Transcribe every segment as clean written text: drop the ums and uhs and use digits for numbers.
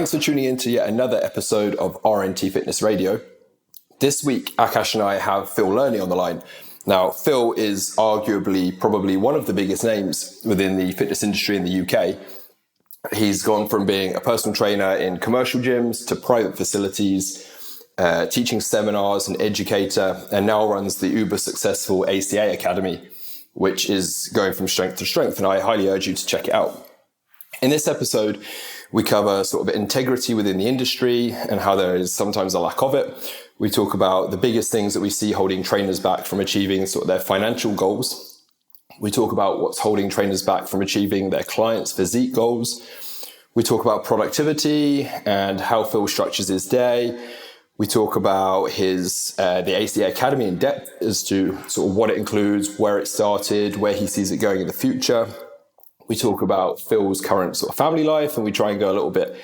thanks for tuning in to yet another episode of RNT Fitness Radio. This week, Akash and I have Phil Learney on the line. Now, Phil is arguably probably one of the biggest names within the fitness industry in the UK. He's gone from being a personal trainer in commercial gyms to private facilities, teaching seminars, an educator, and now runs the uber successful ACA Academy, which is going from strength to strength, and I highly urge you to check it out. In this episode, we cover sort of integrity within the industry and how there is sometimes a lack of it. We talk about the biggest things that we see holding trainers back from achieving sort of their financial goals. We talk about what's holding trainers back from achieving their clients' physique goals. We talk about productivity and how Phil structures his day. We talk about his the ACA Academy in depth as to sort of what it includes, where it started, where he sees it going in the future. We talk about Phil's current sort of family life, and we try and go a little bit,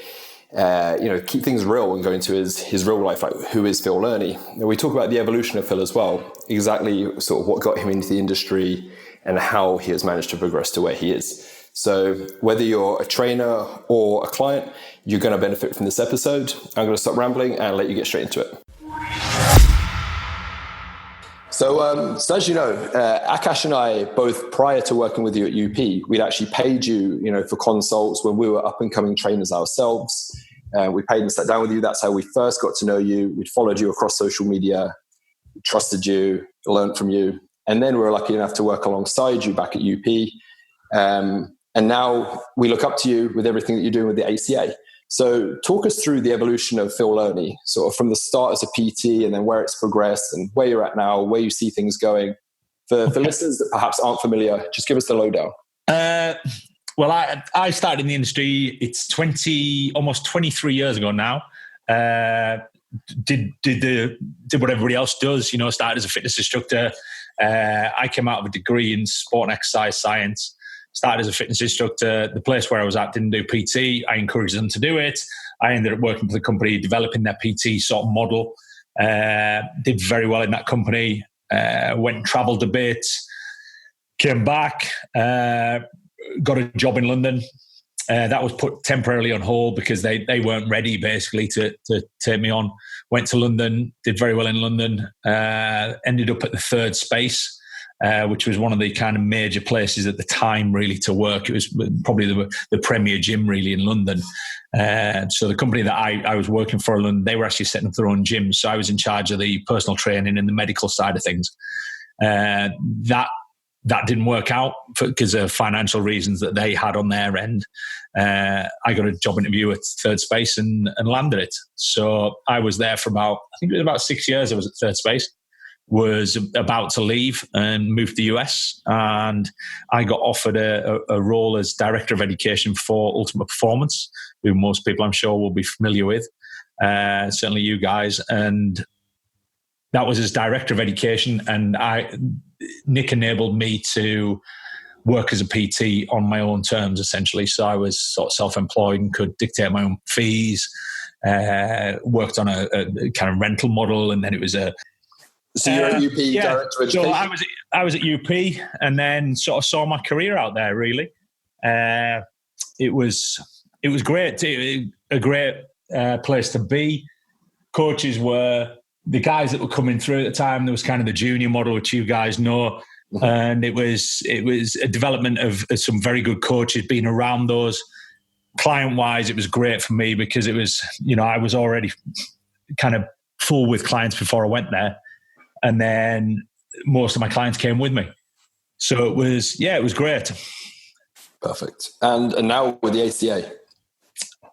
keep things real and go into his real life, like who is Phil Learney. And we talk about the evolution of Phil as well, exactly sort of what got him into the industry and how he has managed to progress to where he is. So whether you're a trainer or a client, you're going to benefit from this episode. I'm going to stop rambling and let you get straight into it. So as you know, Akash and I, both prior to working with you at UP, we'd actually paid you, for consults when we were up and coming trainers ourselves. We paid and sat down with you. That's how we first got to know you. We'd followed you across social media, trusted you, learned from you. And then we were lucky enough to work alongside you back at UP. And now we look up to you with everything that you're doing with the ACA. So talk us through the evolution of Phil Learney, sort of from the start as a PT and then where it's progressed and where you're at now, where you see things going. For listeners that perhaps aren't familiar, just give us the lowdown. Well, I started in the industry, it's almost 23 years ago now. Did what everybody else does, started as a fitness instructor. I came out of a degree in sport and exercise science. Started as a fitness instructor. The place where I was at didn't do PT. I encouraged them to do it. I ended up working for the company, developing their PT sort of model. Did very well in that company. Went and travelled a bit. Came back. Got a job in London. That was put temporarily on hold because they weren't ready basically to take me on. Went to London. Did very well in London. Ended up at the Third Space. Which was one of the kind of major places at the time really to work. It was probably the premier gym really in London. So the company that I was working for in London, they were actually setting up their own gyms. So I was in charge of the personal training and the medical side of things. That didn't work out because of financial reasons that they had on their end. I got a job interview at Third Space and landed it. So I was there for I think it was about 6 years I was at Third Space. Was about to leave and move to the US, and I got offered a role as Director of Education for Ultimate Performance, who most people I'm sure will be familiar with, certainly you guys. And that was as Director of Education, and Nick enabled me to work as a PT on my own terms, essentially. So I was sort of self-employed and could dictate my own fees, worked on a kind of rental model, and then it was So you're at UP, Director of Education? So I was at UP and then sort of saw my career out there, really. It was great. A great place to be. Coaches were the guys that were coming through at the time. There was kind of the junior model, which you guys know. Mm-hmm. And it was a development of some very good coaches, being around those. Client-wise, it was great for me because it was, I was already kind of full with clients before I went there. And then most of my clients came with me. So it was great. Perfect. And now with the ACA.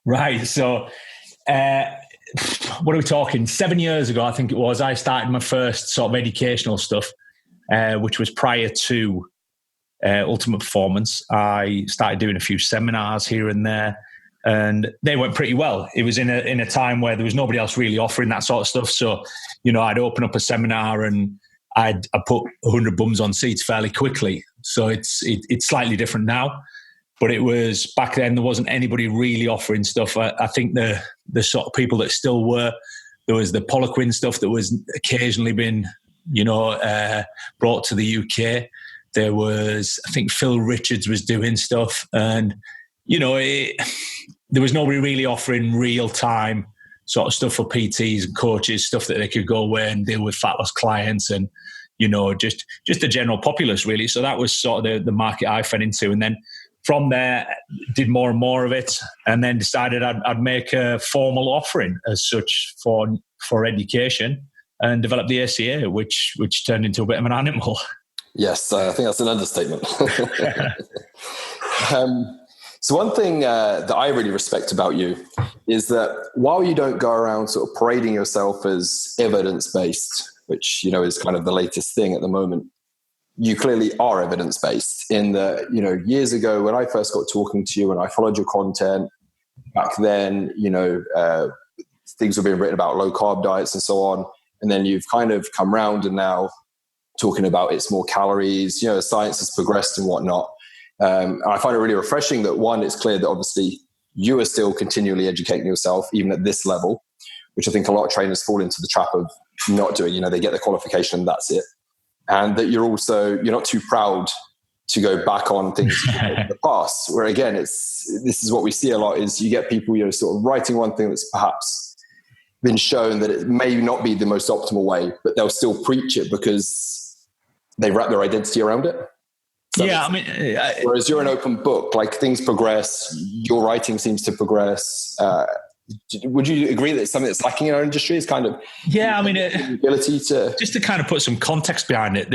Right. So what are we talking? 7 years ago, I think it was, I started my first sort of educational stuff, which was prior to Ultimate Performance. I started doing a few seminars here and there, and they went pretty well. It was in a time where there was nobody else really offering that sort of stuff. So, I'd open up a seminar and I put 100 bums on seats fairly quickly. So it's slightly different now, but it was back then. There wasn't anybody really offering stuff. I think the sort of people that still were. There was the Poliquin stuff that was occasionally been, brought to the UK. There was, I think Phil Richards was doing stuff, and there was nobody really offering real time sort of stuff for PTs and coaches, stuff that they could go away and deal with fat loss clients and, just the general populace really. So that was sort of the market I fed into. And then from there, did more and more of it, and then decided I'd make a formal offering as such for education, and develop the ACA, which turned into a bit of an animal. Yes, I think that's an understatement. So one thing that I really respect about you is that while you don't go around sort of parading yourself as evidence-based, which, is kind of the latest thing at the moment, you clearly are evidence-based in the, years ago when I first got talking to you and I followed your content, back then, things were being written about low-carb diets and so on. And then you've kind of come round and now talking about it's more calories, science has progressed and whatnot. I find it really refreshing that, one, it's clear that obviously you are still continually educating yourself, even at this level, which I think a lot of trainers fall into the trap of not doing. They get the qualification and that's it. And that you're not too proud to go back on things in the past, where again, this is what we see a lot is you get people, sort of writing one thing that's perhaps been shown that it may not be the most optimal way, but they'll still preach it because they wrap their identity around it. Yeah, whereas you're an open book, like things progress, your writing seems to progress. Would you agree that it's something that's lacking in our industry? Is kind of the ability to just to kind of put some context behind it.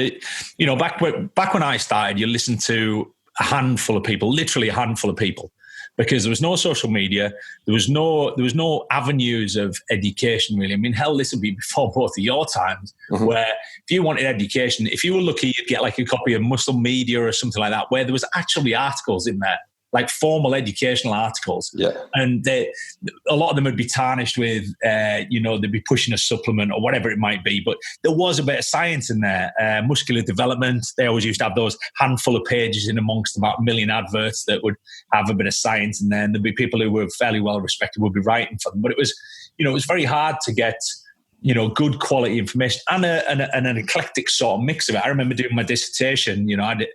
Back when I started, you listened to a handful of people, literally a handful of people. Because there was no social media, there was no avenues of education really. Hell, this would be before both of your times, where if you wanted education, if you were lucky, you'd get like a copy of Muscle Media or something like that, where there was actually articles in there, like formal educational articles. Yeah. And a lot of them would be tarnished with, they'd be pushing a supplement or whatever it might be. But there was a bit of science in there. Muscular development, they always used to have those handful of pages in amongst about 1 million adverts that would have a bit of science in there. And there'd be people who were fairly well respected would be writing for them. But it was very hard to get good quality information and an eclectic sort of mix of it. I remember doing my dissertation, I did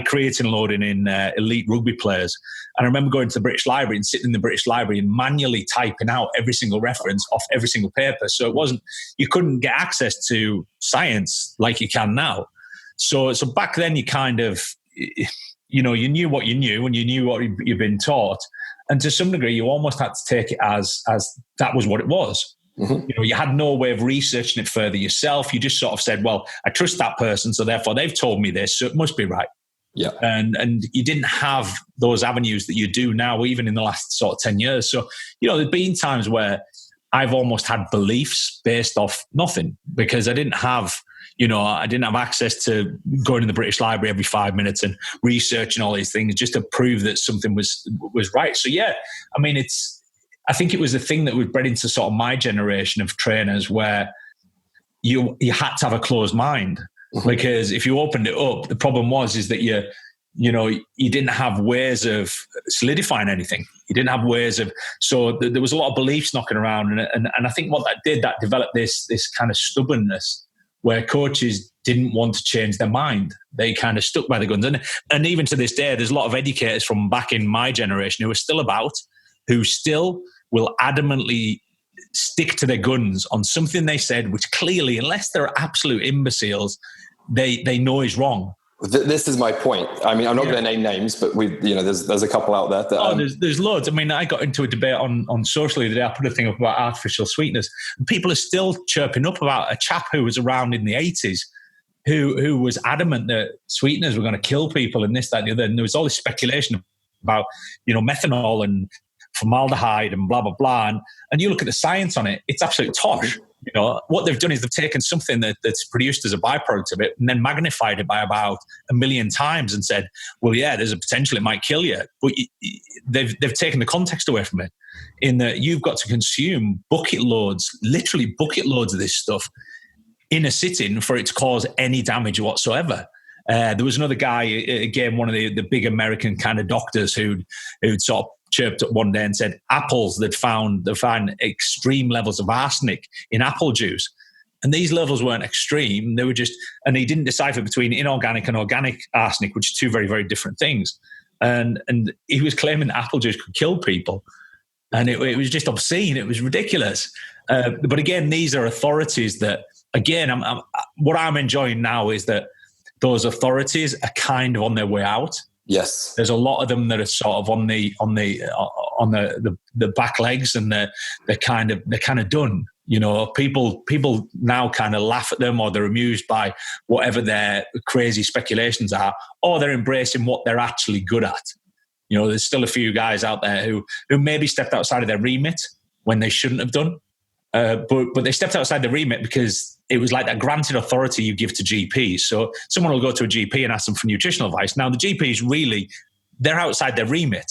creatine loading in elite rugby players. And I remember going to the British Library and sitting in the British Library and manually typing out every single reference off every single paper. So you couldn't get access to science like you can now. So back then you kind of, you knew what you knew and you knew what you've been taught. And to some degree, you almost had to take it as that was what it was. Mm-hmm. You had no way of researching it further yourself. You just sort of said, well, I trust that person, so therefore they've told me this, so it must be right. Yeah. And you didn't have those avenues that you do now, even in the last sort of 10 years. So, there's been times where I've almost had beliefs based off nothing because I didn't have access to going to the British Library every 5 minutes and researching all these things just to prove that something was right. So, yeah, I think it was the thing that was bred into sort of my generation of trainers where you had to have a closed mind. Mm-hmm. Because if you opened it up, the problem is that you didn't have ways of solidifying anything. You didn't have ways of, so there was a lot of beliefs knocking around. And I think what that developed this kind of stubbornness where coaches didn't want to change their mind. They kind of stuck by the guns. And even to this day, there's a lot of educators from back in my generation who are still about, who still will adamantly stick to their guns on something they said, which clearly, unless they're absolute imbeciles, they know is wrong. This is my point. I'm not going to name names, but there's a couple out there. There's loads. I got into a debate on social the other day. I put a thing up about artificial sweeteners, and people are still chirping up about a chap who was around in the 80s who was adamant that sweeteners were going to kill people and this, that, and the other. And there was all this speculation about methanol and formaldehyde and blah, blah, blah. And you look at the science on it, it's absolute tosh. What they've done is they've taken something that's produced as a byproduct of it and then magnified it by about 1 million times and said, well, yeah, there's a potential it might kill you. But they've taken the context away from it in that you've got to consume literally bucket loads of this stuff in a sitting for it to cause any damage whatsoever. There was another guy, again, one of the big American kind of doctors who'd sort of chirped up one day and said apples they found extreme levels of arsenic in apple juice. And these levels weren't extreme. They were just, and he didn't decipher between inorganic and organic arsenic, which are two very, very different things. And he was claiming that apple juice could kill people. And it was just obscene. It was ridiculous. But again, these are authorities that, again, what I'm enjoying now is that those authorities are kind of on their way out. Yes. There's a lot of them that are sort of on the back legs, and they're kind of done. You know, people now kind of laugh at them, or they're amused by whatever their crazy speculations are, or they're embracing what they're actually good at. You know, there's still a few guys out there who maybe stepped outside of their remit when they shouldn't have done. But they stepped outside the remit because it was like that granted authority you give to GPs. So someone will go to a GP and ask them for nutritional advice. Now, the GPs really, they're outside their remit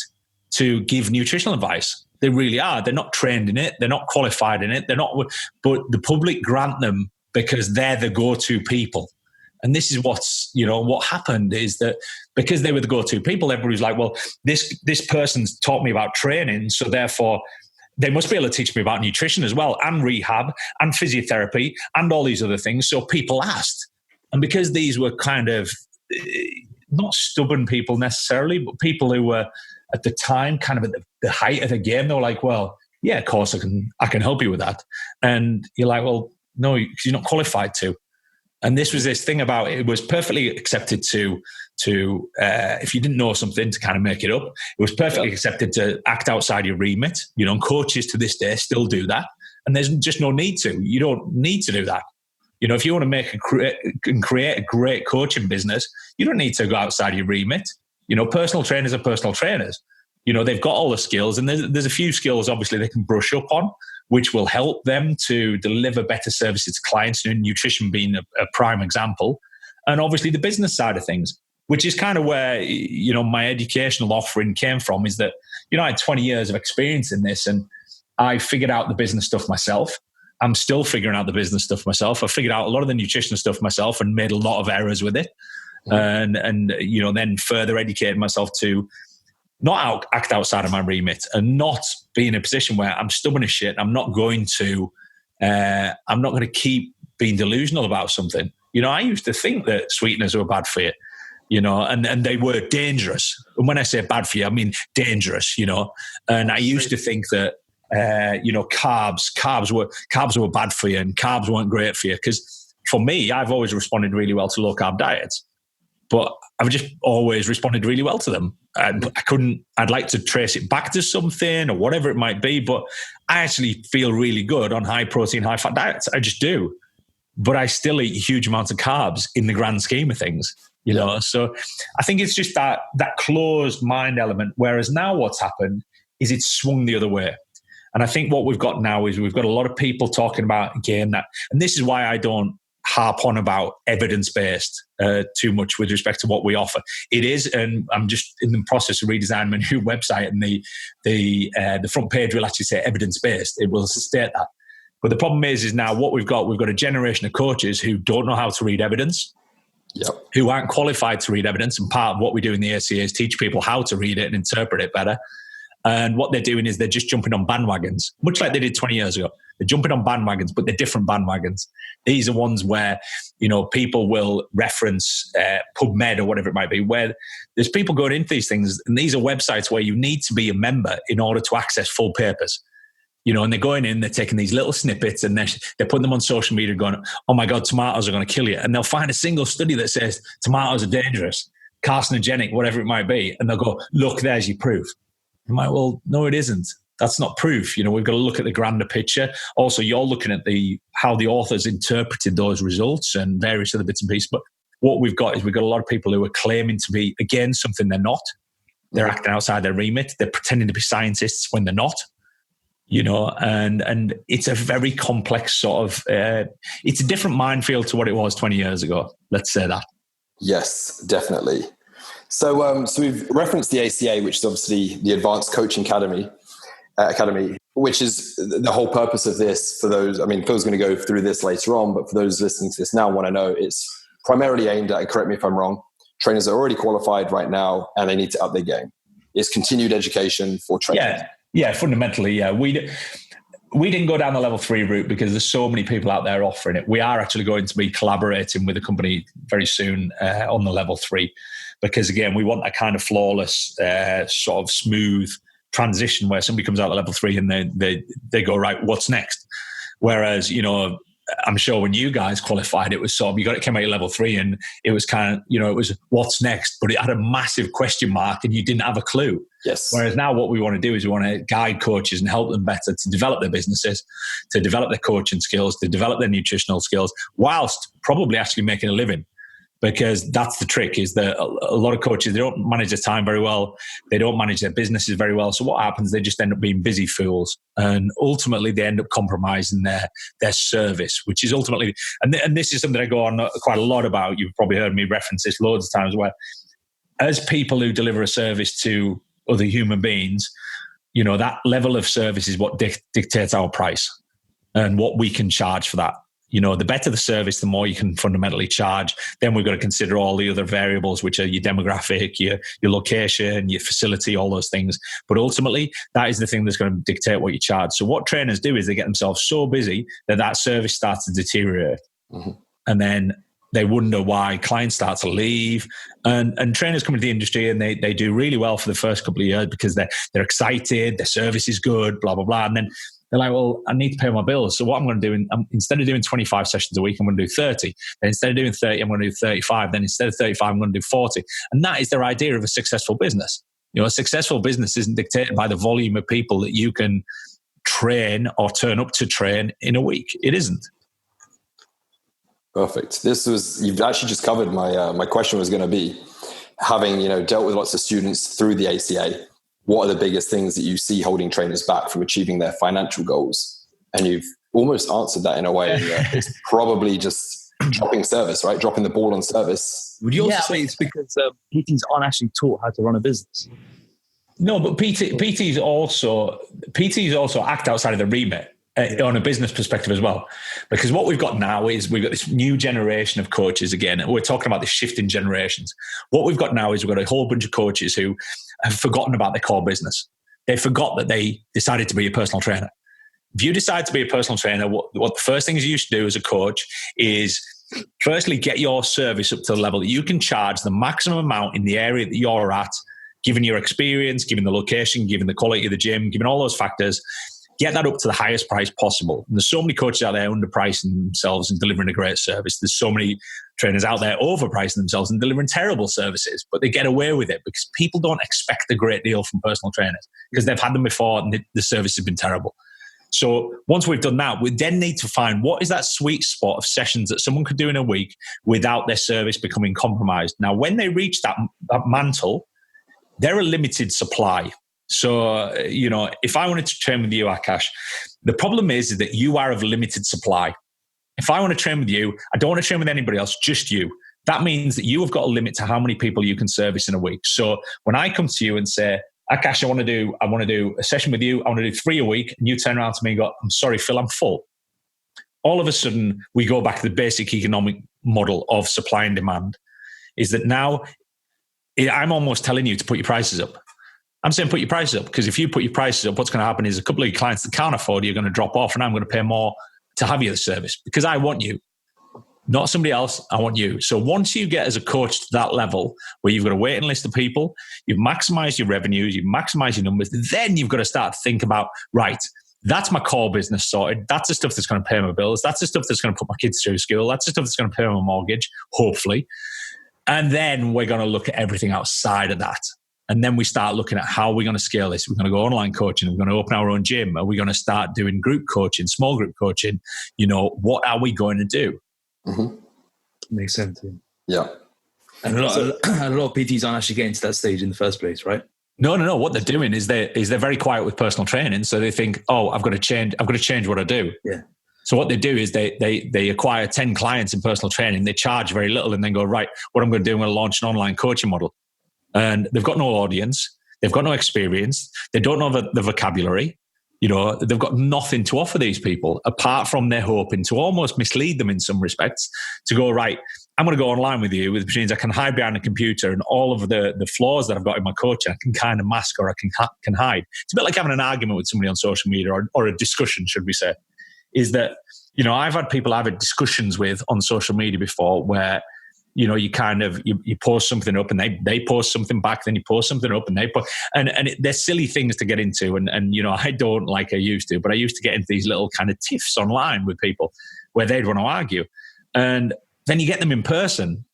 to give nutritional advice. They really are. They're not trained in it. They're not qualified in it. They're not. But the public grant them because they're the go-to people. And this is what happened is that because they were the go-to people, everybody's like, well, this person's taught me about training, so therefore they must be able to teach me about nutrition as well, and rehab, and physiotherapy, and all these other things. So people asked. And because these were kind of not stubborn people necessarily, but people who were at the time kind of at the height of the game, they were like, well, yeah, of course I can help you with that. And you're like, well, no, because you're not qualified to. And this was this thing about it was perfectly accepted to if you didn't know something, to kind of make it up. It was perfectly accepted to act outside your remit. You know, and coaches to this day still do that. And there's just no need to. You don't need to do that. You know, if you want to make create a great coaching business, you don't need to go outside your remit. You know, personal trainers are personal trainers. You know, they've got all the skills, and there's a few skills, obviously, they can brush up on, which will help them to deliver better services to clients, and nutrition being a prime example. And obviously the business side of things, which is kind of where, you know, my educational offering came from, is that, you know, I had 20 years of experience in this, and I figured out the business stuff myself. I'm still figuring out the business stuff myself. I figured out a lot of the nutrition stuff myself and made a lot of errors with it. And you know, then further educated myself to not act outside of my remit and not be in a position where I'm stubborn as shit. I'm not going to keep being delusional about something. You know, I used to think that sweeteners were bad for you, you know, and they were dangerous. And when I say bad for you, I mean dangerous, you know. And I used to think that, you know, carbs were bad for you, and carbs weren't great for you. Because for me, I've always responded really well to low carb diets, but I've just always responded really well to them. I'd like to trace it back to something or whatever it might be, but I actually feel really good on high protein, high fat diets. I just do. But I still eat huge amounts of carbs in the grand scheme of things, you know? So I think it's just that closed mind element. Whereas now what's happened is it's swung the other way. And I think what we've got now is we've got a lot of people talking about, again, that, and this is why I don't harp on about evidence-based too much with respect to what we offer. It is, and I'm just in the process of redesigning my new website, and the front page will actually say evidence-based. It will state that. But the problem is now what we've got a generation of coaches who don't know how to read evidence, who aren't qualified to read evidence. And part of what we do in the ACA is teach people how to read it and interpret it better. And what they're doing is they're just jumping on bandwagons, much like they did 20 years ago. They're jumping on bandwagons, but they're different bandwagons. These are ones where, you know, people will reference PubMed or whatever it might be, where there's people going into these things, and these are websites where you need to be a member in order to access full papers. You know, and they're going in, they're taking these little snippets, and they're putting them on social media going, oh my God, tomatoes are going to kill you. And they'll find a single study that says tomatoes are dangerous, carcinogenic, whatever it might be. And they'll go, look, there's your proof. I'm like, well, no, it isn't. That's not proof. You know, we've got to look at the grander picture. Also, you're looking at how the authors interpreted those results and various other bits and pieces. But what we've got is we've got a lot of people who are claiming to be, again, something they're not. They're acting outside their remit. They're pretending to be scientists when they're not. You know, and it's a very complex sort of, it's a different minefield to what it was 20 years ago. Let's say that. Yes, definitely. So we've referenced the ACA, which is obviously the Advanced Coaching Academy, which is the whole purpose of this. For those, I mean, Phil's going to go through this later on, but for those listening to this now want to know, it's primarily aimed at, correct me if I'm wrong, trainers are already qualified right now and they need to up their game. It's continued education for trainers. Yeah, fundamentally, yeah. We didn't go down the level 3 route because there's so many people out there offering it. We are actually going to be collaborating with a company very soon on the level 3, because again, we want that kind of flawless, sort of smooth transition where somebody comes out of level 3 and they go, right, what's next? Whereas, I'm sure when you guys qualified, it was sort of, it came out at level 3 and it was kind of, it was what's next, but it had a massive question mark and you didn't have a clue. Yes. Whereas now what we want to do is we want to guide coaches and help them better to develop their businesses, to develop their coaching skills, to develop their nutritional skills, whilst probably actually making a living. Because that's the trick, is that a lot of coaches, they don't manage their time very well. They don't manage their businesses very well. So what happens, they just end up being busy fools. And ultimately, they end up compromising their service, which is ultimately, and this is something I go on quite a lot about. You've probably heard me reference this loads of times, where as people who deliver a service to other human beings, that level of service is what dictates our price and what we can charge for that. The better the service, the more you can fundamentally charge. Then we've got to consider all the other variables, which are your demographic, your location, your facility, all those things. But ultimately, that is the thing that's going to dictate what you charge. So what trainers do is they get themselves so busy that service starts to deteriorate. Mm-hmm. And then they wonder why clients start to leave. And trainers come into the industry and they do really well for the first couple of years because they're excited, their service is good, blah, blah, blah. And then they're like, well, I need to pay my bills. So what I'm going to do, instead of doing 25 sessions a week, I'm going to do 30. Then instead of doing 30, I'm going to do 35. Then instead of 35, I'm going to do 40. And that is their idea of a successful business. A successful business isn't dictated by the volume of people that you can train or turn up to train in a week. It isn't. Perfect. You've actually just covered my question was going to be, having, dealt with lots of students through the ACA, what are the biggest things that you see holding trainers back from achieving their financial goals? And you've almost answered that in a way that it's probably just dropping service, right? Dropping the ball on service. Would you also say it's because PTs aren't actually taught how to run a business? No, but PTs also act outside of the remit on a business perspective as well. Because what we've got now is we've got this new generation of coaches again. We're talking about the shift in generations. What we've got now is we've got a whole bunch of coaches who have forgotten about their core business. They forgot that they decided to be a personal trainer. If you decide to be a personal trainer, what the first things you should do as a coach is firstly get your service up to the level that you can charge the maximum amount in the area that you're at, given your experience, given the location, given the quality of the gym, given all those factors. Get that up to the highest price possible. And there's so many coaches out there underpricing themselves and delivering a great service. There's so many trainers out there overpricing themselves and delivering terrible services, but they get away with it because people don't expect a great deal from personal trainers because they've had them before and the service has been terrible. So once we've done that, we then need to find what is that sweet spot of sessions that someone could do in a week without their service becoming compromised. Now, when they reach that mantle, they're a limited supply. So, if I wanted to train with you, Akash, the problem is that you are of limited supply. If I want to train with you, I don't want to train with anybody else, just you. That means that you have got a limit to how many people you can service in a week. So when I come to you and say, Akash, I want to do a session with you, I want to do 3 a week, and you turn around to me and go, I'm sorry, Phil, I'm full. All of a sudden, we go back to the basic economic model of supply and demand, is that now I'm almost telling you to put your prices up. I'm saying put your prices up because if you put your prices up, what's going to happen is a couple of your clients that can't afford you are going to drop off and I'm going to pay more to have you the service because I want you, not somebody else. I want you. So once you get as a coach to that level where you've got a waiting list of people, you've maximized your revenues, you've maximized your numbers, then you've got to start to think about, right, that's my core business sorted. That's the stuff that's going to pay my bills. That's the stuff that's going to put my kids through school. That's the stuff that's going to pay my mortgage, hopefully. And then we're going to look at everything outside of that. And then we start looking at how we're going to scale this. We're going to go online coaching. We're going to open our own gym. Are we going to start doing group coaching, small group coaching? What are we going to do? Mm-hmm. Makes sense. Yeah. And a lot of PTs aren't actually getting to that stage in the first place, right? No. What they're doing is they're very quiet with personal training. So they think, I've got to change what I do. Yeah. So what they do is they acquire 10 clients in personal training. They charge very little and then go, right, what I'm going to do, I'm going to launch an online coaching model. And they've got no audience. They've got no experience. They don't know the vocabulary. They've got nothing to offer these people apart from their hoping to almost mislead them in some respects to go, right, I'm going to go online with you, which means I can hide behind a computer and all of the flaws that I've got in my coaching, I can kind of mask or I can hide. It's a bit like having an argument with somebody on social media or a discussion, should we say, is that, I've had people I've had discussions with on social media before where, you kind of, you post something up and they post something back, then you post something up and they post, they're silly things to get into. And, I don't like I used to, but I used to get into these little kind of tiffs online with people where they'd want to argue. And then you get them in person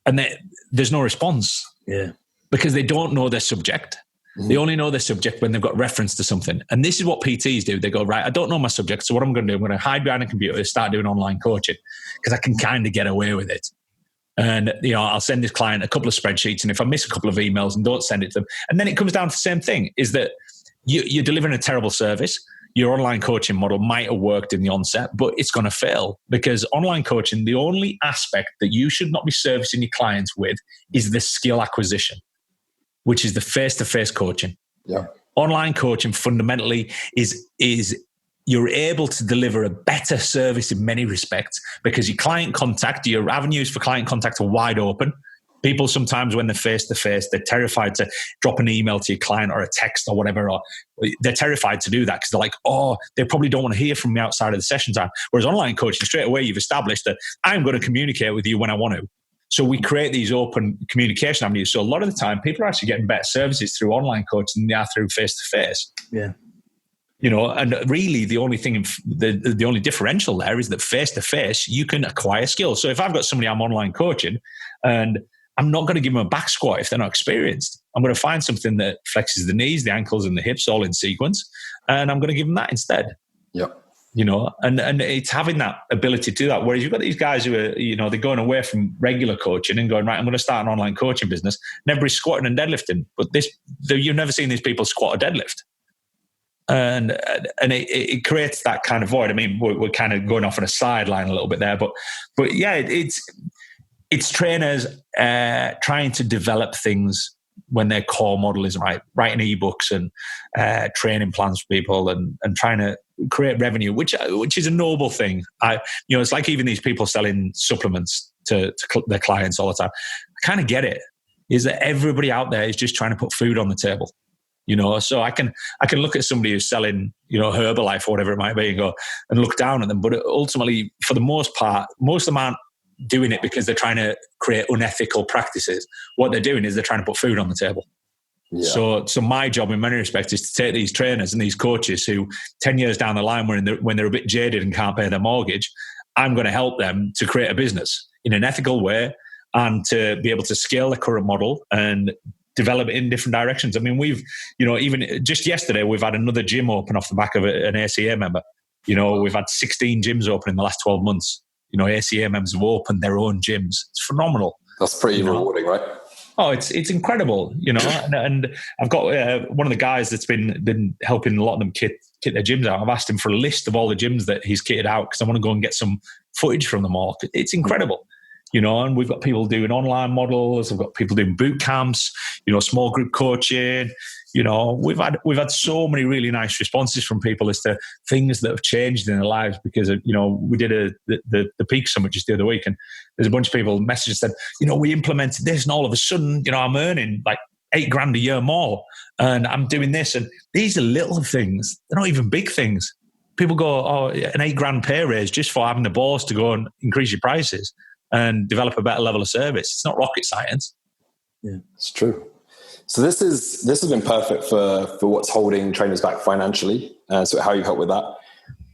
and there's no response. Yeah. Because they don't know their subject. They only know their subject when they've got reference to something. And this is what PTs do. They go, right, I don't know my subject. So what I'm going to do, I'm going to hide behind a computer and start doing online coaching because I can kind of get away with it. And, I'll send this client a couple of spreadsheets. And if I miss a couple of emails and don't send it to them, and then it comes down to the same thing, is that you're delivering a terrible service. Your online coaching model might have worked in the onset, but it's going to fail because online coaching, the only aspect that you should not be servicing your clients with is the skill acquisition, which is the face-to-face coaching. Yeah. Online coaching fundamentally is you're able to deliver a better service in many respects because your client contact, your avenues for client contact are wide open. People sometimes when they're face-to-face, they're terrified to drop an email to your client or a text or whatever, or they're terrified to do that because they're like, they probably don't want to hear from me outside of the session time. Whereas online coaching, straight away, you've established that I'm going to communicate with you when I want to. So we create these open communication avenues. So a lot of the time, people are actually getting better services through online coaching than they are through face-to-face. Yeah. And really the only thing, the only differential there is that face-to-face, you can acquire skills. So if I've got somebody I'm online coaching and I'm not going to give them a back squat if they're not experienced, I'm going to find something that flexes the knees, the ankles and the hips all in sequence. And I'm going to give them that instead. Yep. And it's having that ability to do that. Whereas you've got these guys who are, they're going away from regular coaching and going, right, I'm going to start an online coaching business. And everybody's squatting and deadlifting. But you've never seen these people squat or deadlift. And it creates that kind of void. I mean, we're kind of going off on a sideline a little bit there, but yeah, it's trainers trying to develop things when their core model is right, writing ebooks and training plans for people and trying to create revenue, which is a noble thing. It's like even these people selling supplements to their clients all the time. I kind of get it. Is that everybody out there is just trying to put food on the table. So I can look at somebody who's selling, Herbalife or whatever it might be and go and look down at them. But ultimately, for the most part, most of them aren't doing it because they're trying to create unethical practices. What they're doing is they're trying to put food on the table. Yeah. So my job in many respects is to take these trainers and these coaches who 10 years down the line when they're a bit jaded and can't pay their mortgage, I'm going to help them to create a business in an ethical way and to be able to scale the current model and develop it in different directions. I mean, we've, even just yesterday, we've had another gym open off the back of an ACA member. We've had 16 gyms open in the last 12 months. ACA members have opened their own gyms. It's phenomenal. That's pretty rewarding, right? Oh, it's incredible, and I've got one of the guys that's been helping a lot of them kit their gyms out. I've asked him for a list of all the gyms that he's kitted out because I want to go and get some footage from them all. It's incredible. And we've got people doing online models. We've got people doing boot camps, small group coaching. We've had so many really nice responses from people as to things that have changed in their lives because of, we did the Peak Summit just the other week, and there's a bunch of people messaged said, we implemented this, and all of a sudden, I'm earning like $8,000 a year more, and I'm doing this, and these are little things. They're not even big things. People go, an $8,000 pay raise just for having the balls to go and increase your prices and develop a better level of service. It's not rocket science. Yeah, it's true. So this has been perfect for what's holding trainers back financially. So how you help with that.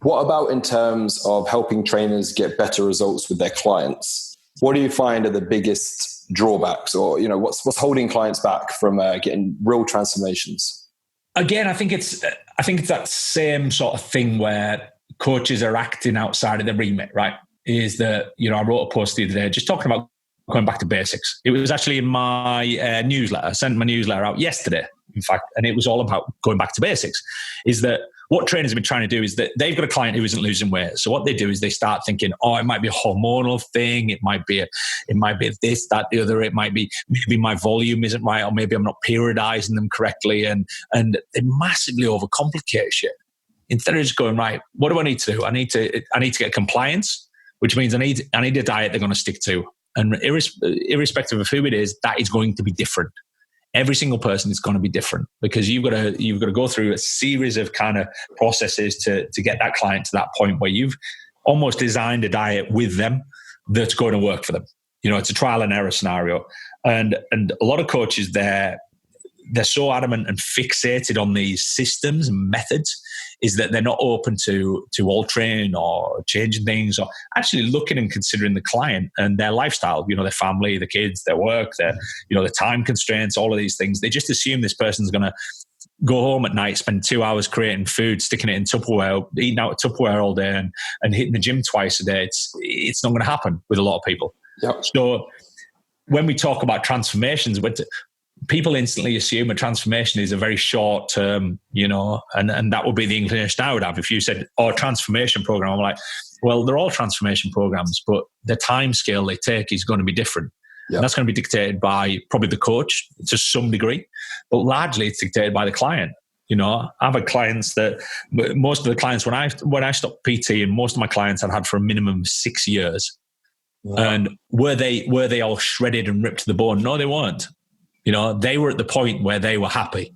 What about in terms of helping trainers get better results with their clients? What do you find are the biggest drawbacks, or what's holding clients back from getting real transformations? Again, I think it's that same sort of thing where coaches are acting outside of the remit, right? Is that, I wrote a post the other day just talking about going back to basics. It was actually in my newsletter. I sent my newsletter out yesterday, in fact, and it was all about going back to basics. Is that what trainers have been trying to do is that they've got a client who isn't losing weight. So what they do is they start thinking, it might be a hormonal thing. It might be this, that, the other. It might be maybe my volume isn't right, or maybe I'm not periodizing them correctly. And they massively overcomplicate shit. Instead of just going, right, what do I need to do? I need to get compliance, which means I need a diet they're going to stick to. And irrespective of who it is, that is going to be different. Every single person is going to be different because you've got to go through a series of kind of processes to get that client to that point where you've almost designed a diet with them that's going to work for them. It's a trial and error scenario. And a lot of coaches, they're so adamant and fixated on these systems and methods is that they're not open to altering or changing things or actually looking and considering the client and their lifestyle, their family, the kids, their work, their, the time constraints, all of these things. They just assume this person's going to go home at night, spend 2 hours creating food, sticking it in Tupperware, eating out of Tupperware all day and hitting the gym twice a day. It's not going to happen with a lot of people. Yep. So when we talk about transformations, people instantly assume a transformation is a very short term, and that would be the inclination I would have. If you said, a transformation program, I'm like, well, they're all transformation programs, but the time scale they take is going to be different. Yep. And that's going to be dictated by probably the coach to some degree, but largely it's dictated by the client. I've had clients that most of the clients when I stopped PT, and most of my clients I'd had for a minimum of 6 years. Wow. And were they all shredded and ripped to the bone? No, they weren't. They were at the point where they were happy.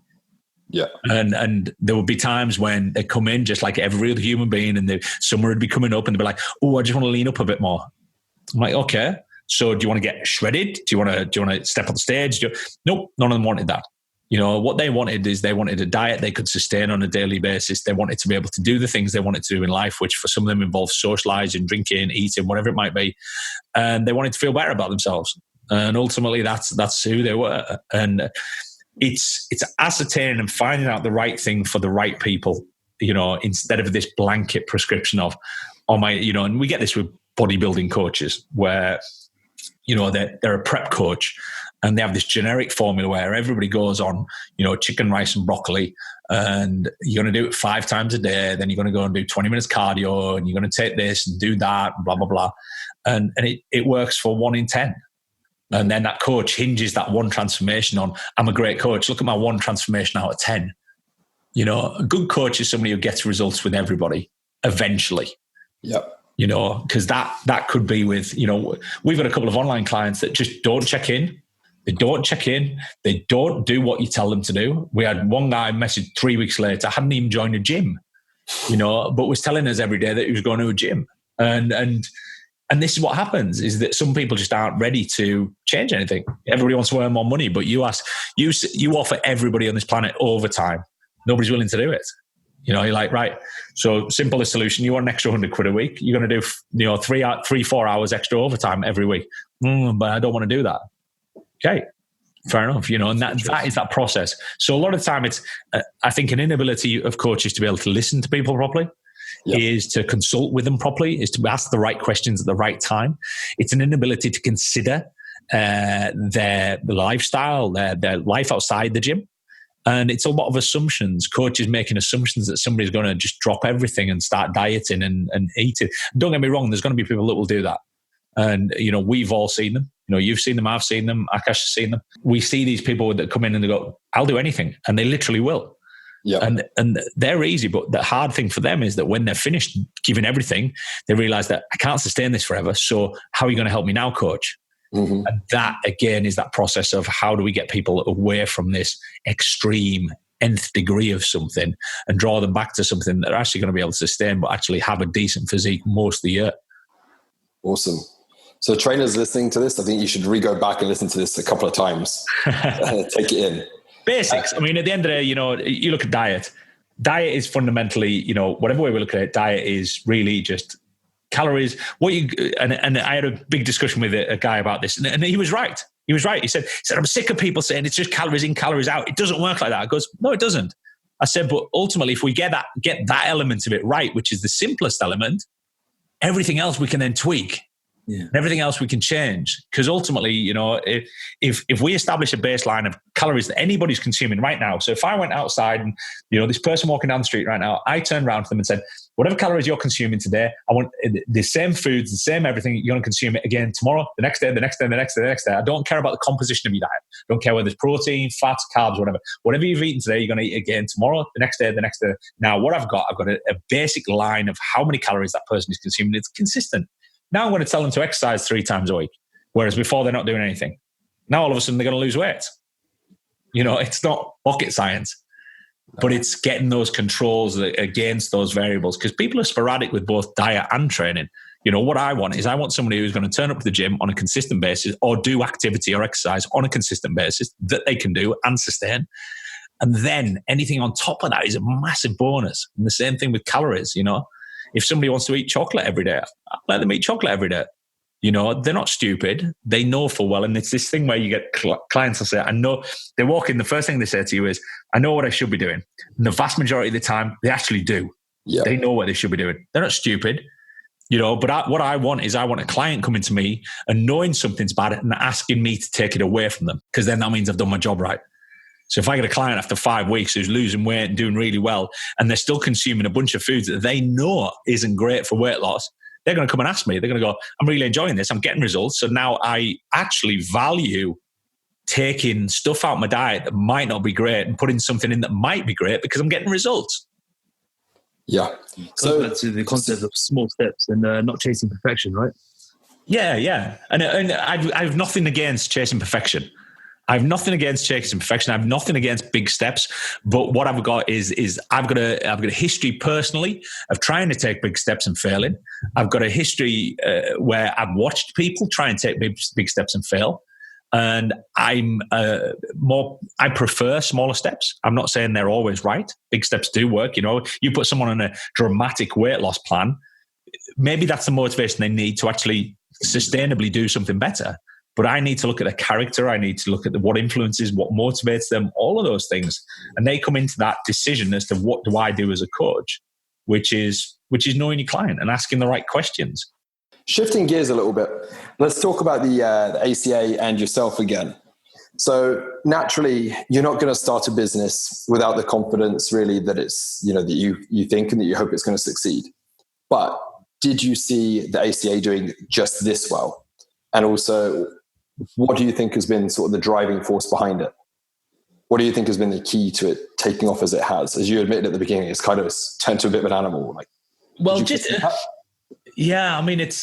Yeah. And there would be times when they come in just like every other human being, and somewhere would be coming up and they'd be like, oh, I just want to lean up a bit more. I'm like, okay. So do you want to get shredded? Do you want to step on the stage? Nope, none of them wanted that. What they wanted is they wanted a diet they could sustain on a daily basis. They wanted to be able to do the things they wanted to do in life, which for some of them involves socializing, drinking, eating, whatever it might be. And they wanted to feel better about themselves. And ultimately, that's who they were. And it's ascertaining and finding out the right thing for the right people, instead of this blanket prescription of, and we get this with bodybuilding coaches where, they're a prep coach and they have this generic formula where everybody goes on, chicken, rice and broccoli, and you're going to do it 5 times a day. Then you're going to go and do 20 minutes cardio, and you're going to take this and do that, blah, blah, blah. And it works for 1 in 10. And then that coach hinges that one transformation on, I'm a great coach. Look at my one transformation out of 10. A good coach is somebody who gets results with everybody eventually. Yep. Because that could be with, we've got a couple of online clients that just don't check in. They don't check in. They don't do what you tell them to do. We had one guy message 3 weeks later, hadn't even joined a gym, but was telling us every day that he was going to a gym. And this is what happens, is that some people just aren't ready to change anything. Everybody wants to earn more money, but you offer everybody on this planet overtime. Nobody's willing to do it. You're like, right, so simplest solution, you want an extra £100 a week. You're going to do, 3-4 hours extra overtime every week. But I don't want to do that. Okay, fair enough. And that is that process. So a lot of the time it's, I think, an inability of coaches to be able to listen to people properly. Yep. Is to consult with them properly, is to ask the right questions at the right time. It's an inability to consider their lifestyle, their life outside the gym. And it's a lot of assumptions. Coaches making assumptions that somebody's going to just drop everything and start dieting and eating. Don't get me wrong, there's going to be people that will do that. And, we've all seen them. You've seen them, I've seen them, Akash has seen them. We see these people that come in and they go, I'll do anything. And they literally will. Yeah. And they're easy, but the hard thing for them is that when they're finished giving everything, they realize that I can't sustain this forever. So how are you going to help me now, coach? Mm-hmm. And that, again, is that process of how do we get people away from this extreme nth degree of something and draw them back to something that they're actually going to be able to sustain, but actually have a decent physique most of the year. Awesome. So trainers listening to this, I think you should go back and listen to this a couple of times. Take it in. Basics. I mean, at the end of the day, you look at diet. Diet is fundamentally, whatever way we look at it, diet is really just calories. And I had a big discussion with a guy about this, and he was right. He was right. He said, I'm sick of people saying it's just calories in, calories out. It doesn't work like that. I goes, no, it doesn't. I said, but ultimately, if we get that element of it right, which is the simplest element, everything else we can then tweak. Yeah. Everything else we can change, because ultimately, if we establish a baseline of calories that anybody's consuming right now. So if I went outside and, this person walking down the street right now, I turned around to them and said, whatever calories you're consuming today, I want the same foods, the same everything. You're going to consume it again tomorrow, the next day, the next day, the next day, the next day. I don't care about the composition of your diet. I don't care whether it's protein, fats, carbs, whatever. Whatever you've eaten today, you're going to eat again tomorrow, the next day, the next day. Now, what I've got a basic line of how many calories that person is consuming. It's consistent. Now I'm going to tell them to exercise 3 times a week, whereas before they're not doing anything. Now all of a sudden they're going to lose weight. It's not rocket science, but it's getting those controls against those variables, because people are sporadic with both diet and training. What I want is I want somebody who's going to turn up to the gym on a consistent basis or do activity or exercise on a consistent basis that they can do and sustain. And then anything on top of that is a massive bonus. And the same thing with calories, If somebody wants to eat chocolate every day, let them eat chocolate every day. They're not stupid. They know full well. And it's this thing where you get clients will say, I know, they walk in, the first thing they say to you is, I know what I should be doing. And the vast majority of the time, they actually do. Yeah. They know what they should be doing. They're not stupid. But what I want is I want a client coming to me and knowing something's bad and asking me to take it away from them, because then that means I've done my job right. So if I get a client after 5 weeks who's losing weight and doing really well, and they're still consuming a bunch of foods that they know isn't great for weight loss, they're going to come and ask me. They're going to go, I'm really enjoying this. I'm getting results. So now I actually value taking stuff out of my diet that might not be great and putting something in that might be great because I'm getting results. Yeah. So back to the concept of small steps and not chasing perfection, right? Yeah. And I have nothing against chasing perfection. I have nothing against chasing perfection. I have nothing against big steps. But what I've got is I've got a history personally of trying to take big steps and failing. I've got a history where I've watched people try and take big steps and fail. And I prefer smaller steps. I'm not saying they're always right. Big steps do work. You put someone on a dramatic weight loss plan, maybe that's the motivation they need to actually sustainably do something better. But I need to look at their character. I need to look at what influences, what motivates them, all of those things. And they come into that decision as to what do I do as a coach, which is knowing your client and asking the right questions. Shifting gears a little bit, let's talk about the ACA and yourself again. So naturally, you're not going to start a business without the confidence really that it's, that you think and that you hope it's going to succeed. But did you see the ACA doing just this well? And also, what do you think has been sort of the driving force behind it? What do you think has been the key to it taking off as it has? As you admitted at the beginning, it's kind of turned to a bit of an animal. Yeah, I mean, it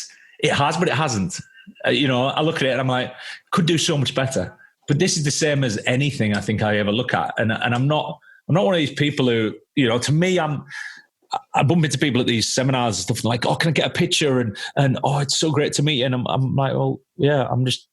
has, but it hasn't. I look at it and I'm like, could do so much better. But this is the same as anything I think I ever look at. And I'm not one of these people who, to me, I bump into people at these seminars and stuff and like, oh, can I get a picture? And oh, it's so great to meet you. And I'm like, well, yeah, I'm just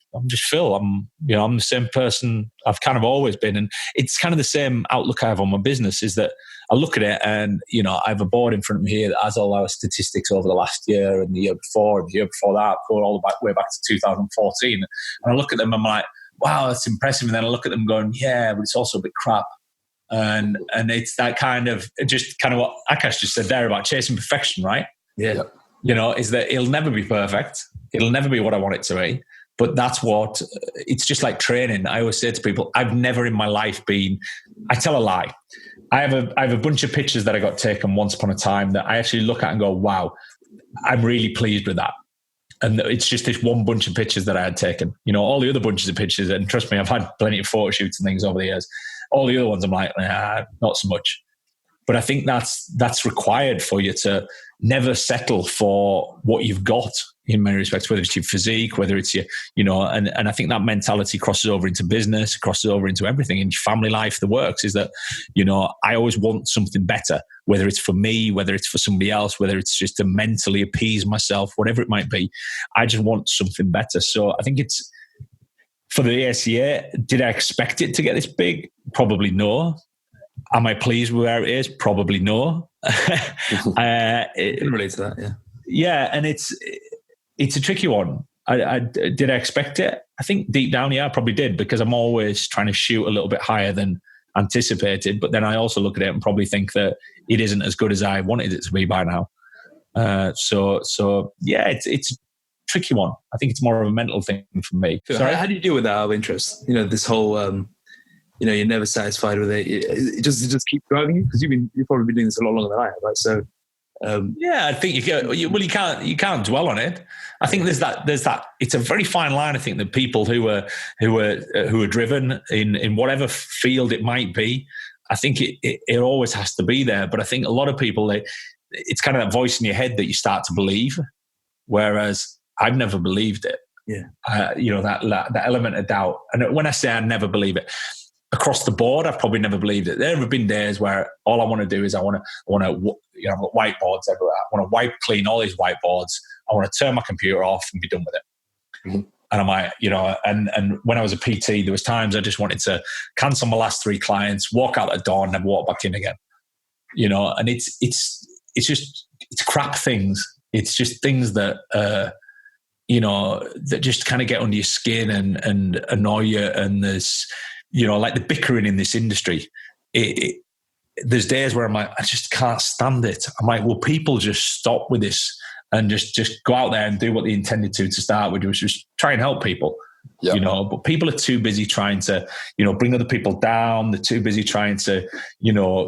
Phil. I'm the same person I've kind of always been. And it's kind of the same outlook I have on my business, is that I look at it and, I have a board in front of me here that has all our statistics over the last year and the year before and the year before that, going all the way back to 2014. And I look at them and I'm like, wow, that's impressive. And then I look at them going, yeah, but it's also a bit crap. And it's that kind of what Akash just said there about chasing perfection, right? Yeah. Is that it'll never be perfect. It'll never be what I want it to be. But it's just like training. I always say to people, I've never in my life I tell a lie. I have a bunch of pictures that I got taken once upon a time that I actually look at and go, wow, I'm really pleased with that. And it's just this one bunch of pictures that I had taken. All the other bunches of pictures, and trust me, I've had plenty of photo shoots and things over the years. All the other ones, I'm like, not so much. But I think that's required for you to never settle for what you've got in many respects, whether it's your physique, whether it's your, and I think that mentality crosses over into business, crosses over into everything in your family life, the works, is that, I always want something better, whether it's for me, whether it's for somebody else, whether it's just to mentally appease myself, whatever it might be. I just want something better. So I think it's, for the ACA, did I expect it to get this big? Probably no. Am I pleased with where it is? Probably no. I can relate to that, yeah. Yeah, and it's a tricky one. Did I expect it? I think deep down, yeah, I probably did, because I'm always trying to shoot a little bit higher than anticipated. But then I also look at it and probably think that it isn't as good as I wanted it to be by now. So yeah, it's tricky one. I think it's more of a mental thing for me. So how do you deal with that out of interest? This whole, you're never satisfied with it. It just keeps driving you, because you've probably been doing this a lot longer than I have, right? So, yeah, I think you can't dwell on it. I think there's that. It's a very fine line. I think that people who are driven in whatever field it might be, I think it always has to be there. But I think a lot of people, it's kind of that voice in your head that you start to believe, whereas I've never believed it. Yeah. That element of doubt. And when I say I never believe it, across the board, I've probably never believed it. There have been days where all I want to do is I want to, I've got whiteboards everywhere. I want to wipe clean all these whiteboards. I want to turn my computer off and be done with it. Mm-hmm. And I'm like, and when I was a PT, there was times I just wanted to cancel my last 3 clients, walk out the door and then walk back in again. And it's crap things. It's just things that, that just kind of get under your skin and annoy you. And there's, like the bickering in this industry. There's days where I'm like, I just can't stand it. I'm like, will people just stop with this and just go out there and do what they intended to start with, which was try and help people. Yep. But people are too busy trying to, bring other people down. They're too busy trying to,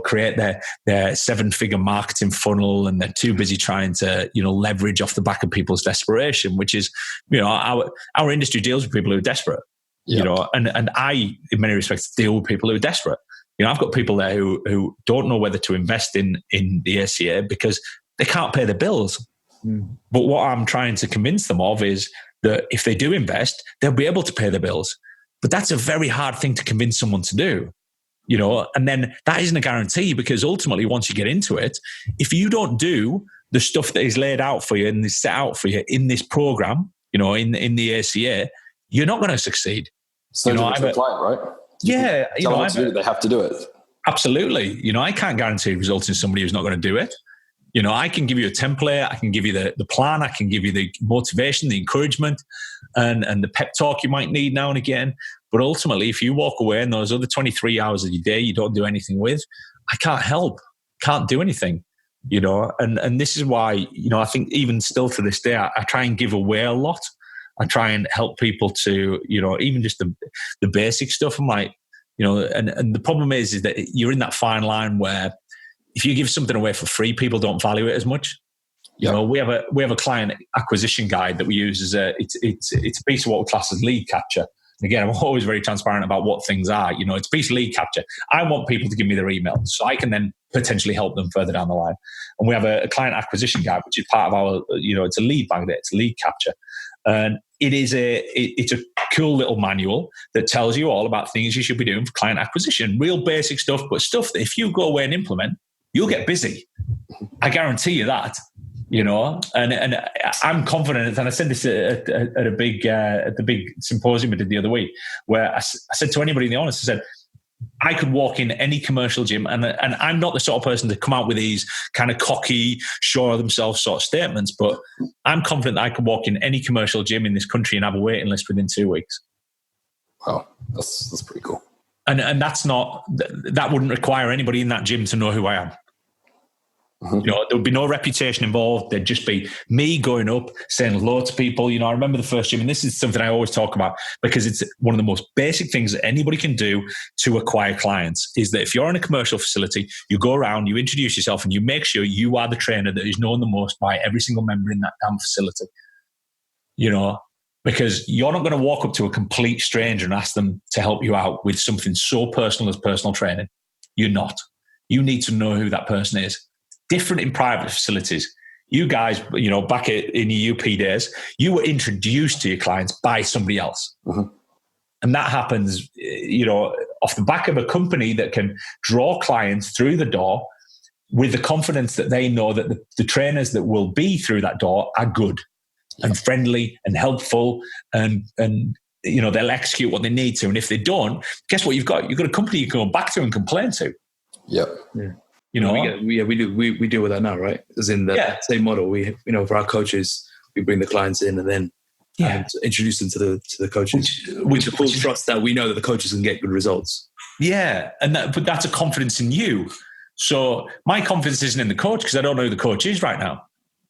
create their 7-figure marketing funnel, and they're too busy trying to, leverage off the back of people's desperation, which is, our industry deals with people who are desperate, yep. And I, in many respects, deal with people who are desperate. I've got people there who don't know whether to invest in the ACA because they can't pay their bills. Mm. But what I'm trying to convince them of is that if they do invest, they'll be able to pay their bills. But that's a very hard thing to convince someone to do, and then that isn't a guarantee, because ultimately once you get into it, if you don't do the stuff that is laid out for you and is set out for you in this program, in the ACA, you're not going to succeed. So the client, right? Yeah. They have to do it. Absolutely. I can't guarantee results in somebody who's not going to do it. I can give you a template, I can give you the plan, I can give you the motivation, the encouragement, and the pep talk you might need now and again. But ultimately, if you walk away and those other 23 hours of your day you don't do anything with, I can't help, can't do anything. And this is why, I think even still to this day, I try and give away a lot. I try and help people to, even just the basic stuff. I'm like, and the problem is that you're in that fine line where if you give something away for free, people don't value it as much. Yep. We have a client acquisition guide that we use as it's a piece of what we class as lead capture. And again, I'm always very transparent about what things are. It's a piece of lead capture. I want people to give me their email so I can then potentially help them further down the line. And we have a client acquisition guide, which is part of our, it's a lead magnet, it's a lead capture. And it's a cool little manual that tells you all about things you should be doing for client acquisition. Real basic stuff, but stuff that if you go away and implement, you'll get busy. I guarantee you that, and I'm confident. And I said this at the big symposium I did the other week, where I said to anybody in the audience, I said, I could walk in any commercial gym, and I'm not the sort of person to come out with these kind of cocky, sure of themselves sort of statements, but I'm confident that I could walk in any commercial gym in this country and have a waiting list within 2 weeks. Wow, that's pretty cool. And that wouldn't require anybody in that gym to know who I am. Mm-hmm. There would be no reputation involved. There'd just be me going up, saying hello to people. I remember the first gym, and this is something I always talk about because it's one of the most basic things that anybody can do to acquire clients, is that if you're in a commercial facility, you go around, you introduce yourself, and you make sure you are the trainer that is known the most by every single member in that damn facility. Because you're not going to walk up to a complete stranger and ask them to help you out with something so personal as personal training. You're not. You need to know who that person is. Different in private facilities. You guys, back in your UP days, you were introduced to your clients by somebody else. Mm-hmm. And that happens, off the back of a company that can draw clients through the door with the confidence that they know that the trainers that will be through that door are good. Yep. And friendly and helpful, and they'll execute what they need to. And if they don't, guess what you've got? You've got a company you can go back to and complain to. Yep. Yeah. We deal with that now, right? As in the same model. We for our coaches, we bring the clients in and then introduce them to the coaches, which full trust that we know that the coaches can get good results. Yeah, but that's a confidence in you. So my confidence isn't in the coach because I don't know who the coach is right now.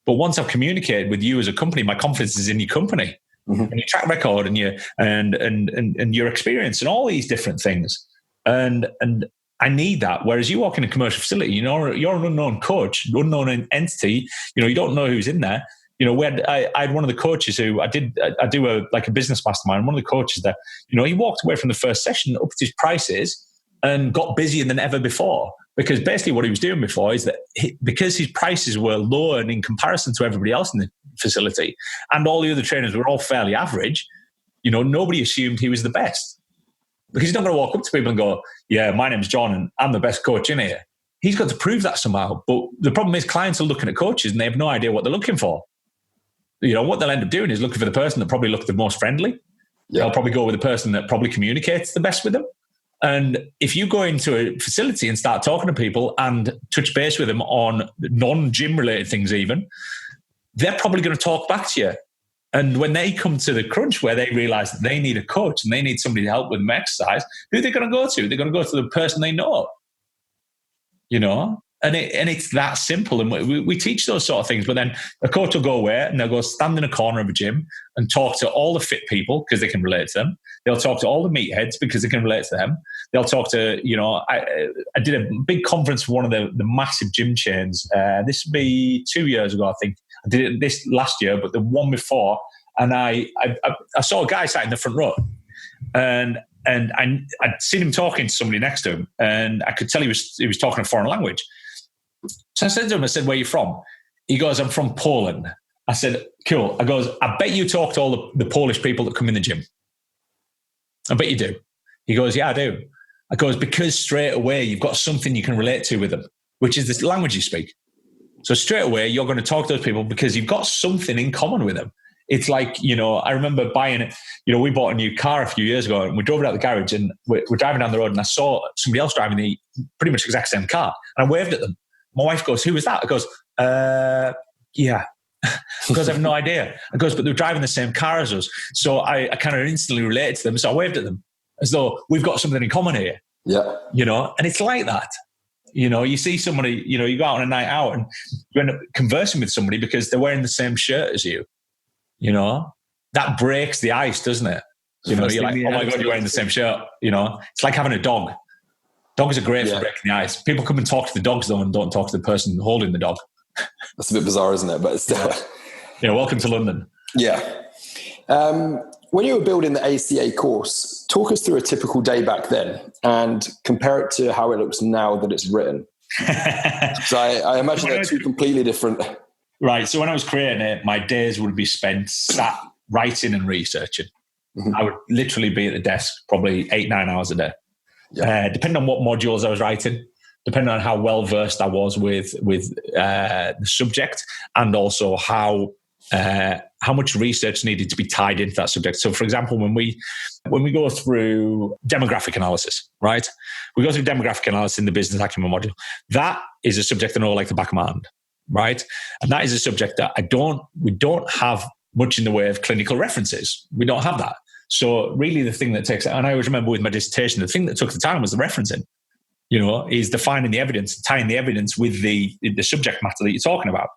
But once I've communicated with you as a company, my confidence is in your company, mm-hmm. and your track record and your experience and all these different things. And I need that. Whereas you walk in a commercial facility, you're an unknown coach, unknown entity. You don't know who's in there. I had one of the coaches who I do a business mastermind. One of the coaches there, he walked away from the first session, upped his prices, and got busier than ever before. Because basically what he was doing before is that because his prices were lower in comparison to everybody else in the facility, and all the other trainers were all fairly average, nobody assumed he was the best. because he's not going to walk up to people and go, yeah, my name's John and I'm the best coach in here. He's got to prove that somehow. But the problem is clients are looking at coaches and they have no idea what they're looking for. What they'll end up doing is looking for the person that probably looks the most friendly. Yeah. They'll probably go with the person that probably communicates the best with them. And if you go into a facility and start talking to people and touch base with them on non-gym related things even, they're probably going to talk back to you. And when they come to the crunch where they realize that they need a coach and they need somebody to help with them exercise, who are they going to go to? They're going to go to the person they know. And it's that simple. And we teach those sort of things. But then a coach will go away and they'll go stand in a corner of a gym and talk to all the fit people because they can relate to them. They'll talk to all the meatheads because they can relate to them. They'll talk to, I did a big conference for one of the massive gym chains. This would be 2 years ago, I think. I did it this last year, but the one before. And I saw a guy sat in the front row. And I'd seen him talking to somebody next to him. And I could tell he was talking a foreign language. So I said to him, where are you from? He goes, I'm from Poland. I said, cool. I goes, I bet you talk to all the Polish people that come in the gym. I bet you do. He goes, yeah, I do. I goes, because straight away you've got something you can relate to with them, which is the language you speak. So straight away you're going to talk to those people because you've got something in common with them. It's like, I remember buying, we bought a new car a few years ago and we drove it out the garage and we're driving down the road and I saw somebody else driving the pretty much exact same car. And I waved at them. My wife goes, who was that? I goes, yeah. Because I have no idea. I goes, but they're driving the same car as us. So I kind of instantly related to them. So I waved at them as though we've got something in common here. Yeah. And it's like that. You see somebody, you go out on a night out and you end up conversing with somebody because they're wearing the same shirt as you. That breaks the ice, doesn't it? You're like, oh my God, you're wearing the same shirt. It's like having a dog. Dogs are great for breaking the ice. People come and talk to the dogs though and don't talk to the person holding the dog. That's a bit bizarre, isn't it? But it's still... Yeah, welcome to London. Yeah. When you were building the ACA course, talk us through a typical day back then and compare it to how it looks now that it's written. So I imagine they're two completely different... Right. So when I was creating it, my days would be spent sat writing and researching. Mm-hmm. I would literally be at the desk probably 8-9 hours a day. Yeah. Depending on what modules I was writing, depending on how well versed I was with the subject, and also how much research needed to be tied into that subject. So, for example, when we go through demographic analysis, right? We go through demographic analysis in the business acumen module. That is a subject I know like the back of my hand, right? And that is a subject that we don't have much in the way of clinical references. We don't have that. So really the thing that takes, and I always remember with my dissertation, the thing that took the time was the referencing, is defining the evidence, tying the evidence with the subject matter that you're talking about.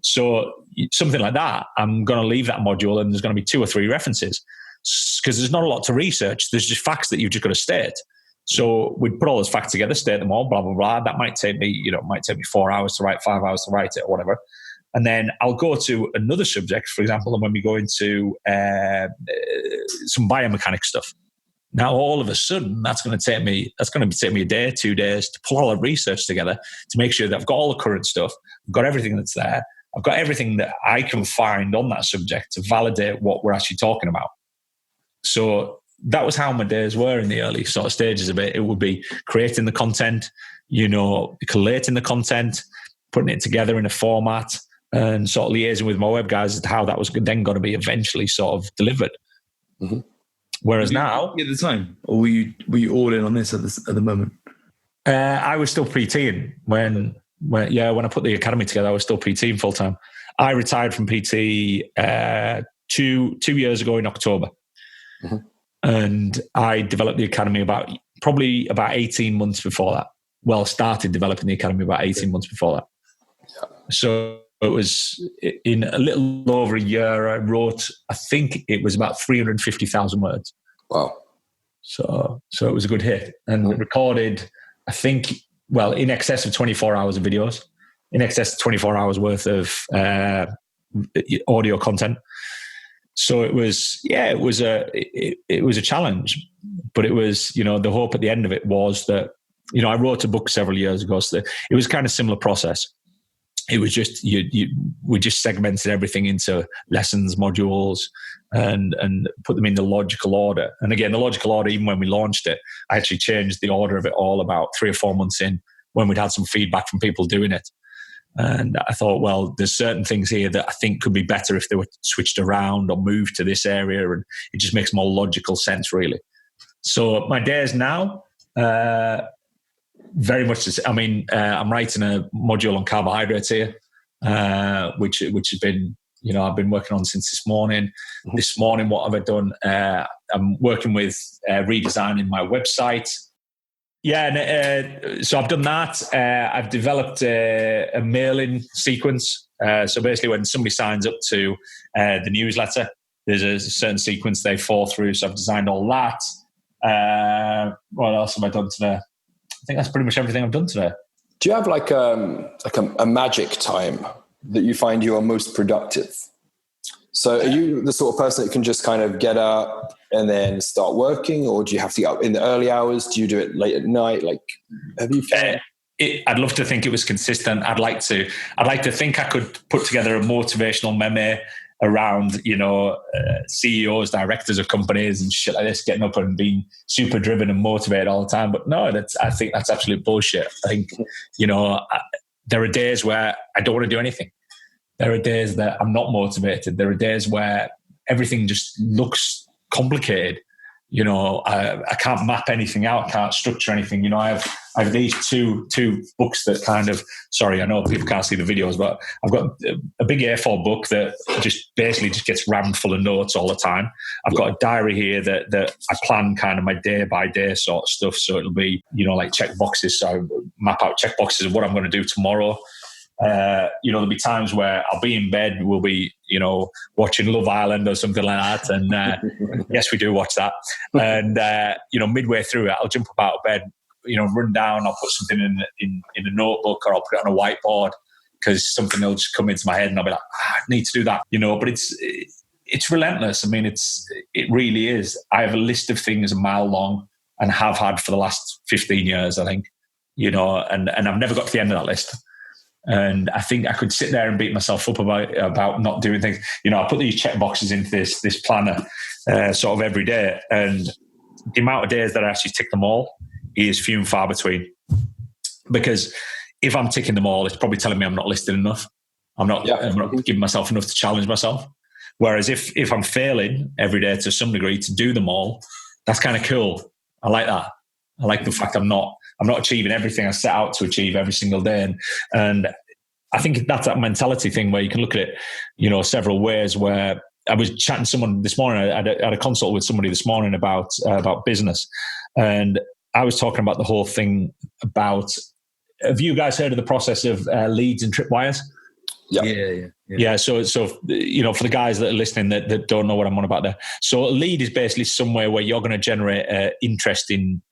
So something like that, I'm going to leave that module and there's going to be 2 or 3 references because there's not a lot to research. There's just facts that you've just got to state. So we'd put all those facts together, state them all, blah, blah, blah. That might take me, 4 hours to write, 5 hours to write it or whatever. And then I'll go to another subject, for example, and when we go into some biomechanics stuff. Now, all of a sudden, that's going to take me a day, 2 days to pull all the research together to make sure that I've got all the current stuff, I've got everything that's there, I've got everything that I can find on that subject to validate what we're actually talking about. So that was how my days were in the early sort of stages of it. It would be creating the content, collating the content, putting it together in a format, and sort of liaising with my web guys as to how that was then going to be eventually sort of delivered. Mm-hmm. Whereas now, at the time, or were you all in on this at the moment? I was still PTing when I put the academy together. I was still PTing full time. I retired from PT 2 years ago in October, mm-hmm. and I developed the academy about 18 months before that. Well, started developing the academy about 18 months before that. Yeah. So it was in a little over a year. I wrote, I think it was about 350,000 words. Wow. So it was a good hit, and recorded, I think, in excess of 24 hours of videos, in excess of 24 hours worth of audio content. So it was a challenge, but it was, the hope at the end of it was that, I wrote a book several years ago. So it was kind of similar process. it was just we just segmented everything into lessons, modules, and put them in the logical order. And again, the logical order, even when we launched it, I actually changed the order of it all about 3 or 4 months in, when we'd had some feedback from people doing it. And I thought, well, there's certain things here that I think could be better if they were switched around or moved to this area, and it just makes more logical sense, really. So my days now, very much the same. I mean, I'm writing a module on carbohydrates here, which has been, I've been working on since this morning. Mm-hmm. This morning, what have I done? I'm working with redesigning my website. Yeah, so I've done that. I've developed a mailing sequence. So basically, when somebody signs up to the newsletter, there's a certain sequence they fall through. So I've designed all that. What else have I done today? I think that's pretty much everything I've done today. Do you have like a magic time that you find you are most productive? So are you the sort of person that can just kind of get up and then start working, or do you have to get up in the early hours? Do you do it late at night? Like, have you found? I'd love to think it was consistent. I'd like to think I could put together a motivational meme around, CEOs, directors of companies and shit like this, getting up and being super driven and motivated all the time. But no, I think that's absolute bullshit. I think, there are days where I don't want to do anything. There are days that I'm not motivated. There are days where everything just looks complicated. I can't map anything out. I can't structure anything. I have these two books that kind of, sorry, I know people can't see the videos, but I've got a big A4 book that just basically just gets rammed full of notes all the time. I've got a diary here that I plan kind of my day by day sort of stuff. So it'll be, like check boxes. So I map out check boxes of what I'm going to do tomorrow. There'll be times where I'll be in bed, we'll be, watching Love Island or something like that. And yes, we do watch that. And, midway through it, I'll jump up out of bed, run down, I'll put something in a notebook, or I'll put it on a whiteboard because something will just come into my head and I'll be like, I need to do that, but it's relentless. I mean, it really is. I have a list of things a mile long and have had for the last 15 years, I think, and I've never got to the end of that list. And I think I could sit there and beat myself up about not doing things. I put these check boxes into this planner sort of every day, and the amount of days that I actually tick them all is few and far between. Because if I'm ticking them all, it's probably telling me I'm not listed enough. I'm not giving myself enough to challenge myself. Whereas if I'm failing every day to some degree to do them all, that's kind of cool. I like that. I like the fact I'm not achieving everything I set out to achieve every single day. And I think that's that mentality thing where you can look at it, several ways. Where I was chatting to someone this morning, I had a consult with somebody this morning about business. And I was talking about the whole thing about, have you guys heard of the process of leads and tripwires? Yeah. So for the guys that are listening that don't know what I'm on about there. So a lead is basically somewhere where you're going to generate interest in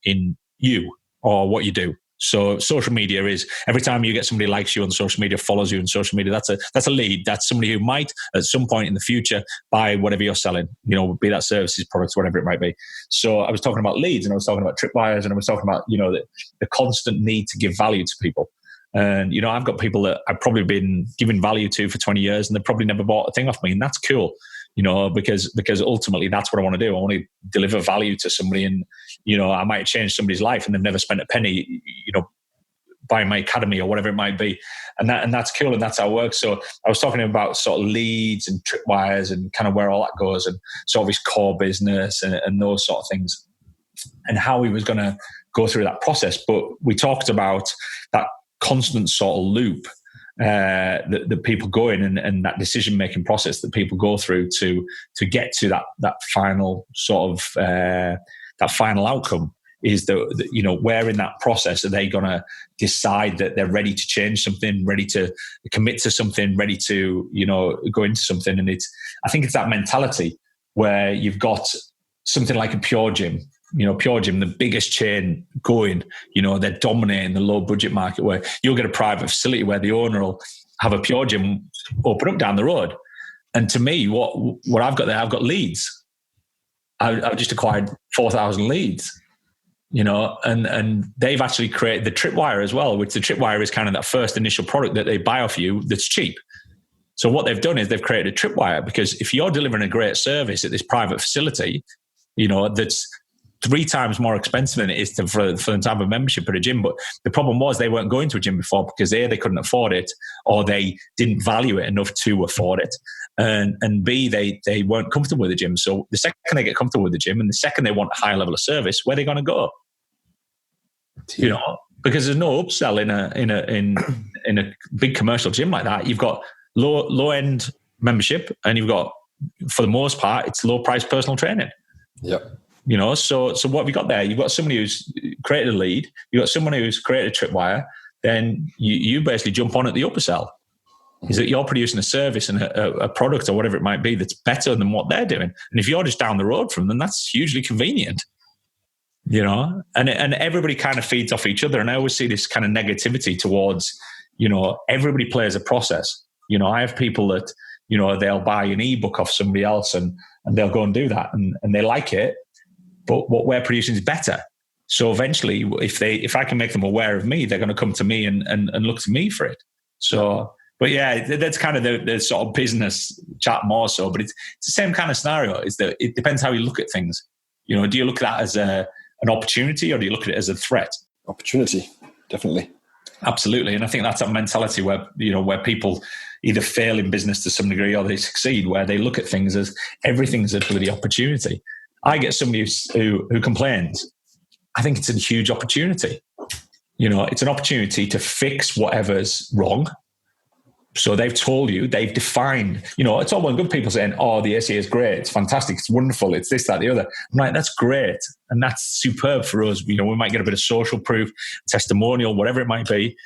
you or what you do. So social media is every time you get somebody likes you on social media, follows you on social media, that's a lead. That's somebody who might at some point in the future buy whatever you're selling, be that services, products, whatever it might be. So I was talking about leads, and I was talking about tripwires, and I was talking about, the constant need to give value to people. And, I've got people that I've probably been giving value to for 20 years and they've probably never bought a thing off me. And that's cool, because ultimately that's what I want to do. I want to deliver value to somebody, and, I might change somebody's life and they've never spent a penny, buying my academy or whatever it might be. And that's cool. And that's how it works. So I was talking about sort of leads and tripwires and kind of where all that goes, and sort of his core business and those sort of things, and how he was going to go through that process. But we talked about that constant sort of loop that people go in, and that decision-making process that people go through to get to that final sort of that final outcome. Is that where in that process are they going to decide that they're ready to change something, ready to commit to something, ready to go into something? And I think it's that mentality where you've got something like a Pure Gym. Pure Gym, the biggest chain going, they're dominating the low budget market, where you'll get a private facility where the owner will have a Pure Gym open up down the road. And to me, what I've got there, I've got leads. I've just acquired 4,000 leads. and they've actually created the tripwire as well, which the tripwire is kind of that first initial product that they buy off you that's cheap. So what they've done is they've created a tripwire, because if you're delivering a great service at this private facility, that's 3 times more expensive than it is for them to have a membership at a gym. But the problem was they weren't going to a gym before because A, they couldn't afford it, or they didn't value it enough to afford it. And B, they weren't comfortable with the gym. So the second they get comfortable with the gym and the second they want a higher level of service, where are they going to go? Because there's no upsell in a big commercial gym like that. You've got low end membership, and you've got, for the most part, it's low price personal training. Yep. So what have you got there? You've got somebody who's created a lead. You've got someone who's created a tripwire. Then you basically jump on at the upsell. Is that you're producing a service and a product or whatever it might be that's better than what they're doing. And if you're just down the road from them, that's hugely convenient. And everybody kind of feeds off each other. And I always see this kind of negativity towards, everybody plays a process. I have people that, they'll buy an ebook off somebody else and they'll go and do that and they like it. But what we're producing is better. So eventually, if I can make them aware of me, they're going to come to me and look to me for it. So, but yeah, that's kind of the sort of business chat more so. But it's the same kind of scenario. Is that it depends how you look at things. Do you look at that as an opportunity, or do you look at it as a threat? Opportunity, definitely. Absolutely. And I think that's a mentality where people either fail in business to some degree or they succeed, where they look at things as everything's a bloody opportunity. I get somebody who complains. I think it's a huge opportunity. It's an opportunity to fix whatever's wrong. So they've told you, they've defined, it's all one good people saying, oh, the ACA is great, it's fantastic, it's wonderful, it's this, that, the other. I'm like, that's great. And that's superb for us. We might get a bit of social proof, testimonial, whatever it might be.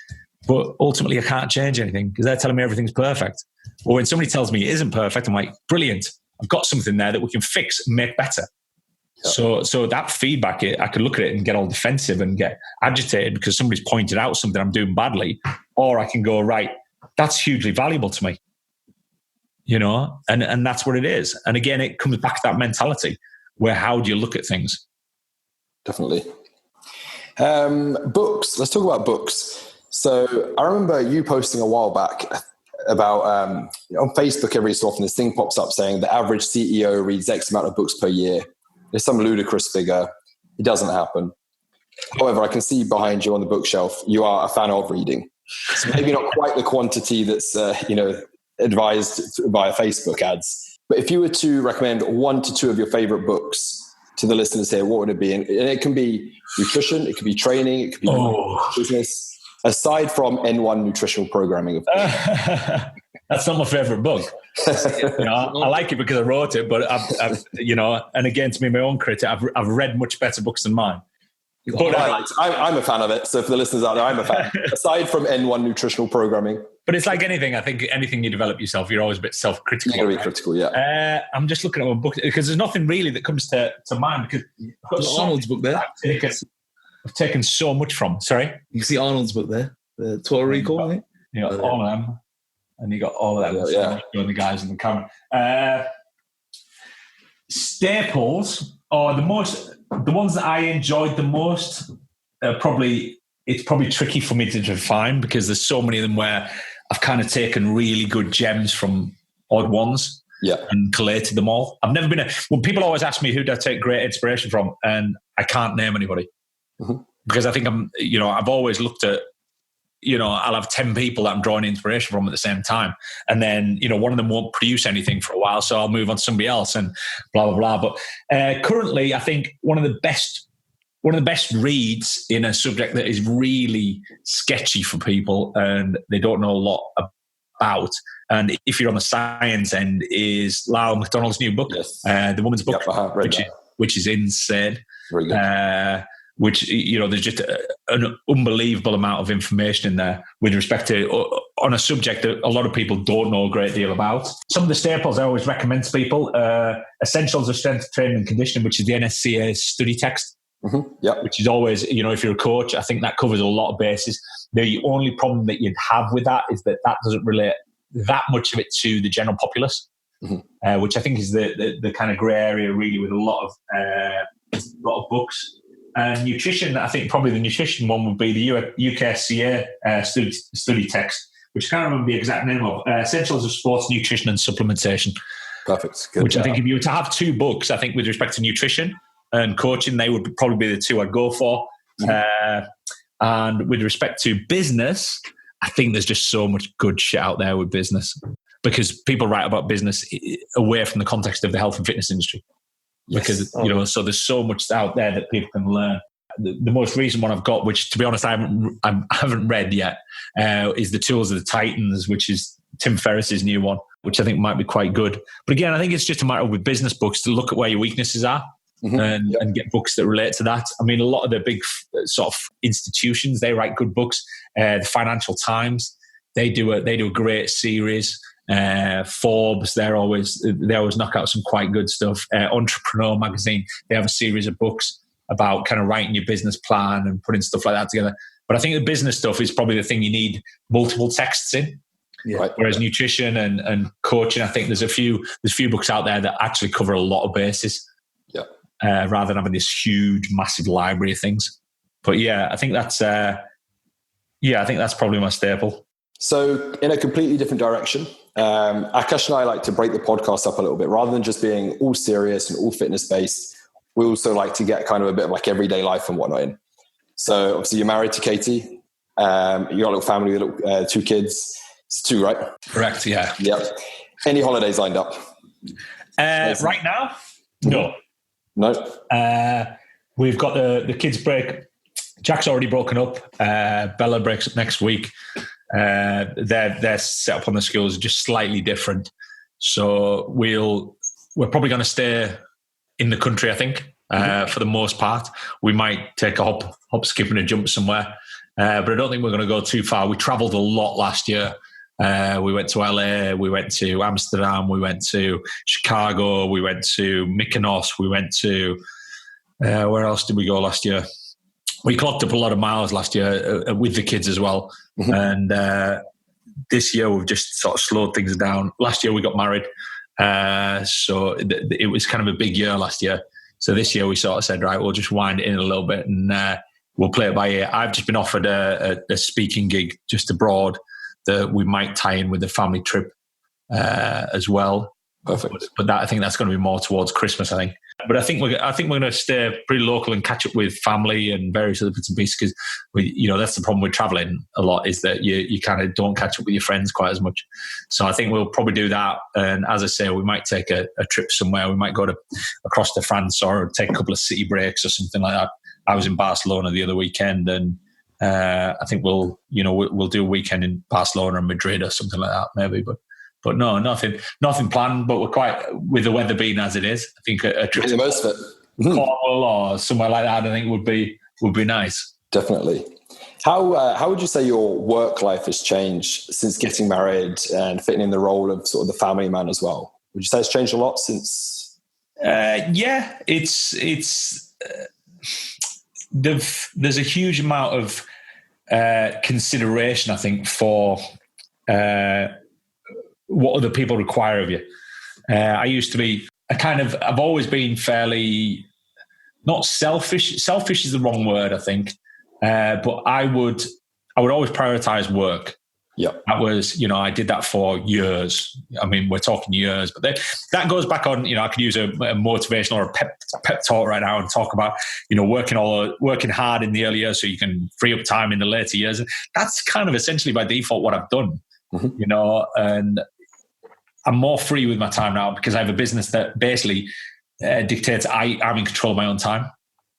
But ultimately, I can't change anything because they're telling me everything's perfect. Or when somebody tells me it isn't perfect, I'm like, brilliant. I've got something there that we can fix and make better. Yep. So that feedback, I could look at it and get all defensive and get agitated because somebody's pointed out something I'm doing badly. Or I can go, right, that's hugely valuable to me. And that's what it is. And again, it comes back to that mentality where how do you look at things? Definitely. Books. Let's talk about books. So I remember you posting a while back about on Facebook every so often this thing pops up saying the average CEO reads X amount of books per year. There's some ludicrous figure. It doesn't happen. However, I can see behind you on the bookshelf, you are a fan of reading. So maybe not quite the quantity that's advised via Facebook ads. But if you were to recommend 1 to 2 of your favorite books to the listeners here, what would it be? And it can be nutrition, it could be training, it could be business. Aside from N1 nutritional programming, of course. That's not my favorite book. I like it because I wrote it, but I've and again, to be my own critic, I've read much better books than mine. But I'm a fan of it. So for the listeners out there, I'm a fan. Aside from N1 nutritional programming. But it's like anything. I think anything you develop yourself, you're always a bit self-critical. You're going to be critical, yeah. I'm just looking at my book because there's nothing really that comes to mind because there's Arnold's book there. I've taken so much from. Sorry? You can see Arnold's book there. The Total Recall, I think. You got all of them. And you got all of them. Yeah. The guys in the camera. Staples are the ones that I enjoyed the most. It's probably tricky for me to define because there's so many of them where I've kind of taken really good gems from odd ones. Yeah. And collated them all. I've never been people always ask me who do I take great inspiration from, and I can't name anybody. Mm-hmm. Because I think I've always looked at, I'll have 10 people that I'm drawing inspiration from at the same time. And then, one of them won't produce anything for a while. So I'll move on to somebody else and blah, blah, blah. But currently, I think one of the best reads in a subject that is really sketchy for people and they don't know a lot about. And if you're on the science end, is Lyle McDonald's new book, yes. The Woman's Book, which is insane. Very good. Which, there's just an unbelievable amount of information in there with respect to on a subject that a lot of people don't know a great deal about. Some of the staples I always recommend to people, Essentials of Strength Training and Conditioning, which is the NSCA study text. Mm-hmm. Yep. Which is always, if you're a coach, I think that covers a lot of bases. The only problem that you'd have with that is that doesn't relate that much of it to the general populace, which I think is the kind of grey area really with a lot of books. And nutrition, I think probably the nutrition one would be the UKSCA study text, which I can't remember the exact name of, Essentials of Sports Nutrition and Supplementation. Perfect. Good. Which I think if you were to have two books, I think with respect to nutrition and coaching, they would probably be the two I'd go for. And with respect to business, I think there's just so much good shit out there with business, because people write about business away from the context of the health and fitness industry. Yes. Because, so there's so much out there that people can learn. The most recent one I've got, which to be honest, I haven't read yet, is The Tools of the Titans, which is Tim Ferriss's new one, which I think might be quite good. But again, I think it's just a matter with business books to look at where your weaknesses are and get books that relate to that. I mean, a lot of the big sort of institutions, they write good books. The Financial Times, they do a great series. Forbes, they always knock out some quite good stuff. Entrepreneur magazine, they have a series of books about kind of writing your business plan and putting stuff like that together. But I think the business stuff is probably the thing you need multiple texts in. Yeah. Right. Whereas nutrition and coaching, I think there's a few books out there that actually cover a lot of bases. Yeah. Rather than having this huge, massive library of things. But yeah, I think that's probably my staple. So in a completely different direction, Akash and I like to break the podcast up a little bit. Rather than just being all serious and all fitness based, we also like to get kind of a bit of like everyday life and whatnot in. So obviously you're married to Katie. You got a little family with 2 kids. It's 2, right? Correct, yeah. Yep. Any holidays lined up? Right now? No. No? We've got the kids break. Jack's already broken up. Bella breaks up next week. Their setup on the schools is just slightly different. So we're probably going to stay in the country, I think, for the most part. We might take a hop, skip and a jump somewhere. But I don't think we're going to go too far. We travelled a lot last year. We went to LA, we went to Amsterdam, we went to Chicago, we went to Mykonos, we went to, where else did we go last year? We clocked up a lot of miles last year with the kids as well. And this year we've just sort of slowed things down. Last year we got married. So it was kind of a big year last year. So this year we sort of said, right, we'll just wind it in a little bit and we'll play it by ear. I've just been offered a speaking gig just abroad that we might tie in with the family trip as well. Perfect. But that, I think that's going to be more towards Christmas, I think. But I think we're going to stay pretty local and catch up with family and various other bits and pieces, because that's the problem with traveling a lot, is that you kind of don't catch up with your friends quite as much. So I think we'll probably do that. And as I say, we might take a trip somewhere. We might go across to France or take a couple of city breaks or something like that. I was in Barcelona the other weekend, and I think we'll do a weekend in Barcelona or Madrid or something like that, maybe. But no, nothing planned. But we're quite, with the weather being as it is, I think a trip to most of it. Cornwall or somewhere like that, I think would be nice. Definitely. How would you say your work life has changed since getting married and fitting in the role of sort of the family man as well? Would you say it's changed a lot since? Yeah, it's there's a huge amount of consideration, I think, for what other people require of you. I used to be I've always been fairly, not selfish. Selfish is the wrong word, I think. But I would always prioritize work. Yeah. That was, I did that for years. I mean, we're talking years, but that goes back on, I could use a motivational or a pep talk right now and talk about, working hard in the early years so you can free up time in the later years. That's kind of essentially by default what I've done, and I'm more free with my time now because I have a business that basically dictates I'm in control of my own time.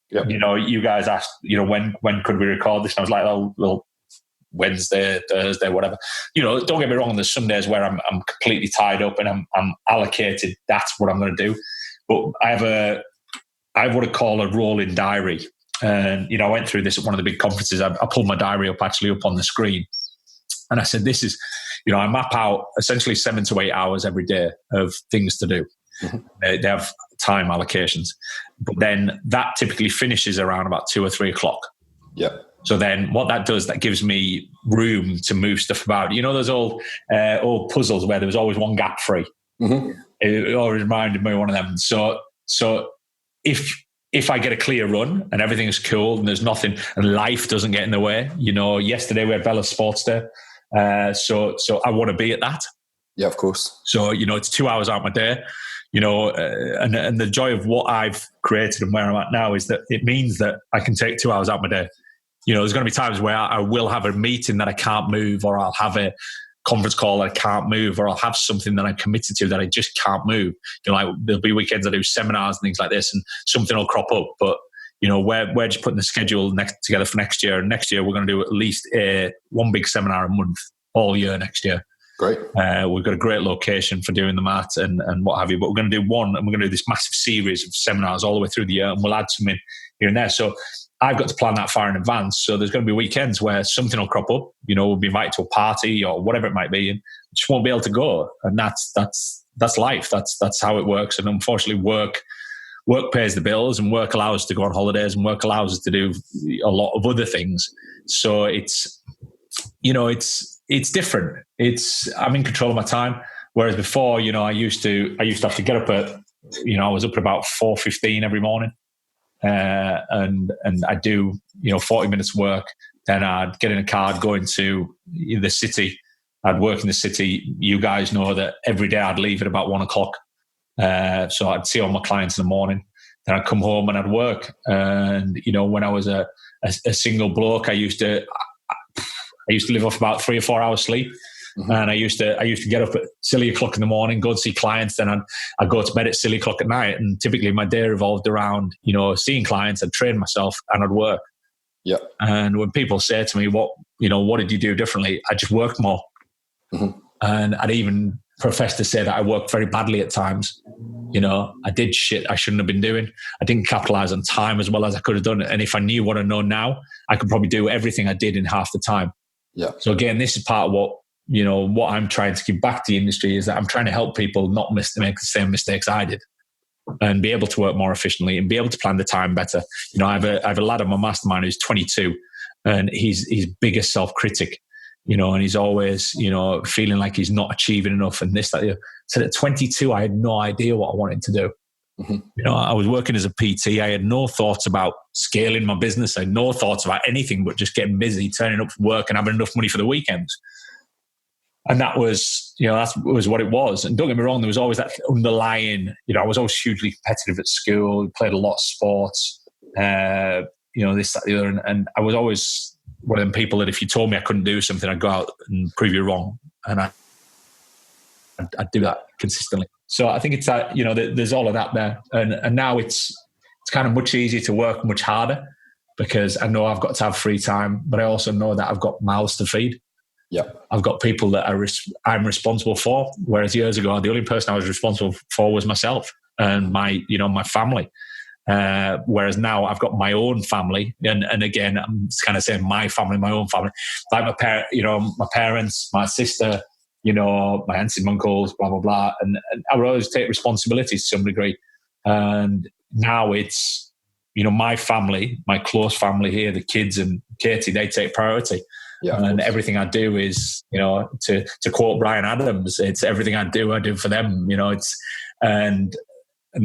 Yep. You guys asked, when could we record this? And I was like, well, Wednesday, Thursday, whatever. Don't get me wrong. There's some days where I'm completely tied up and I'm allocated. That's what I'm going to do. But I have what I call a rolling diary. And, I went through this at one of the big conferences. I pulled my diary up on the screen. And I said, this is, I map out essentially 7 to 8 hours every day of things to do. Mm-hmm. They have time allocations. But then that typically finishes around about 2 or 3 o'clock. Yeah. So then what that does, that gives me room to move stuff about. Those old puzzles where there was always one gap free. Mm-hmm. It always reminded me of one of them. So if if I get a clear run and everything is cool and there's nothing and life doesn't get in the way, yesterday we had Bella's Sports Day. So I want to be at that. Yeah, of course. So, it's 2 hours out of my day, and the joy of what I've created and where I'm at now is that it means that I can take 2 hours out of my day. There's going to be times where I will have a meeting that I can't move, or I'll have a conference call that I can't move, or I'll have something that I'm committed to that I just can't move. Like there'll be weekends I do seminars and things like this, and something will crop up. But we're just putting the schedule together for next year. And next year we're going to do at least one big seminar a month all year next year. Great. We've got a great location for doing the mat and what have you. But we're going to do one, and we're going to do this massive series of seminars all the way through the year, and we'll add some in here and there. So I've got to plan that far in advance. So there's going to be weekends where something will crop up. We'll be invited to a party or whatever it might be, and just won't be able to go. And that's life. That's how it works. And unfortunately, work pays the bills, and work allows us to go on holidays, and work allows us to do a lot of other things. So it's different. I'm in control of my time. Whereas before, I used to have to get up at, I was up at about 4:15 every morning. And I'd do, 40 minutes work. Then I'd get in a car, go into the city. I'd work in the city. You guys know that every day I'd leave at about 1:00. So I'd see all my clients in the morning. Then I'd come home and I'd work. And, when I was a single bloke, I used to live off about 3 or 4 hours sleep. Mm-hmm. And I used to get up at silly o'clock in the morning, go and see clients. Then I'd go to bed at silly o'clock at night. And typically my day revolved around, seeing clients. I'd train myself and I'd work. Yeah. And when people say to me, what did you do differently? I just worked more. Mm-hmm. And I'd even profess to say that I worked very badly at times. I did shit I shouldn't have been doing. I didn't capitalize on time as well as I could have done. And if I knew what I know now, I could probably do everything I did in half the time. Yeah. So again, this is part of what I'm trying to give back to the industry, is that I'm trying to help people not make the same mistakes I did, and be able to work more efficiently and be able to plan the time better. I have a lad on my mastermind who's 22, and he's biggest self-critic, and he's always, feeling like he's not achieving enough and this, that. So at 22, I had no idea what I wanted to do. Mm-hmm. I was working as a PT. I had no thoughts about scaling my business. I had no thoughts about anything but just getting busy, turning up for work and having enough money for the weekends. And that was, that was what it was. And don't get me wrong, there was always that underlying, I was always hugely competitive at school, played a lot of sports, this, that, the other. And I was always one of them people that if you told me I couldn't do something, I'd go out and prove you wrong. And I'd do that consistently. So I think it's that, there's all of that there. And now it's kind of much easier to work much harder, because I know I've got to have free time, but I also know that I've got mouths to feed. Yeah, I've got people that I'm responsible for. Whereas years ago, the only person I was responsible for was myself and my family. Whereas now I've got my own family, and again, I'm kind of saying my family, my own family, like my parents, my sister, my aunts and uncles, blah blah blah, and I would always take responsibility to some degree. And now it's my family, my close family here, the kids and Katie, they take priority. Yeah, and everything I do is, to quote Bryan Adams, it's everything I do for them. And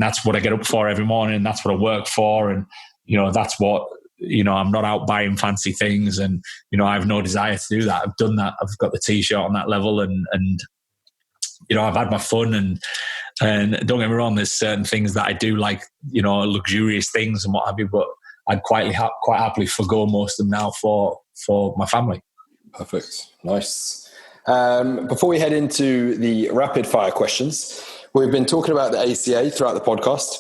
that's what I get up for every morning. And that's what I work for. And, that's what, I'm not out buying fancy things. And, I have no desire to do that. I've done that. I've got the T-shirt on that level and I've had my fun and don't get me wrong, there's certain things that I do like, luxurious things and what have you, but I'd quite happily forgo most of them now for my family. Perfect. Nice. Before we head into the rapid fire questions, we've been talking about the ACA throughout the podcast,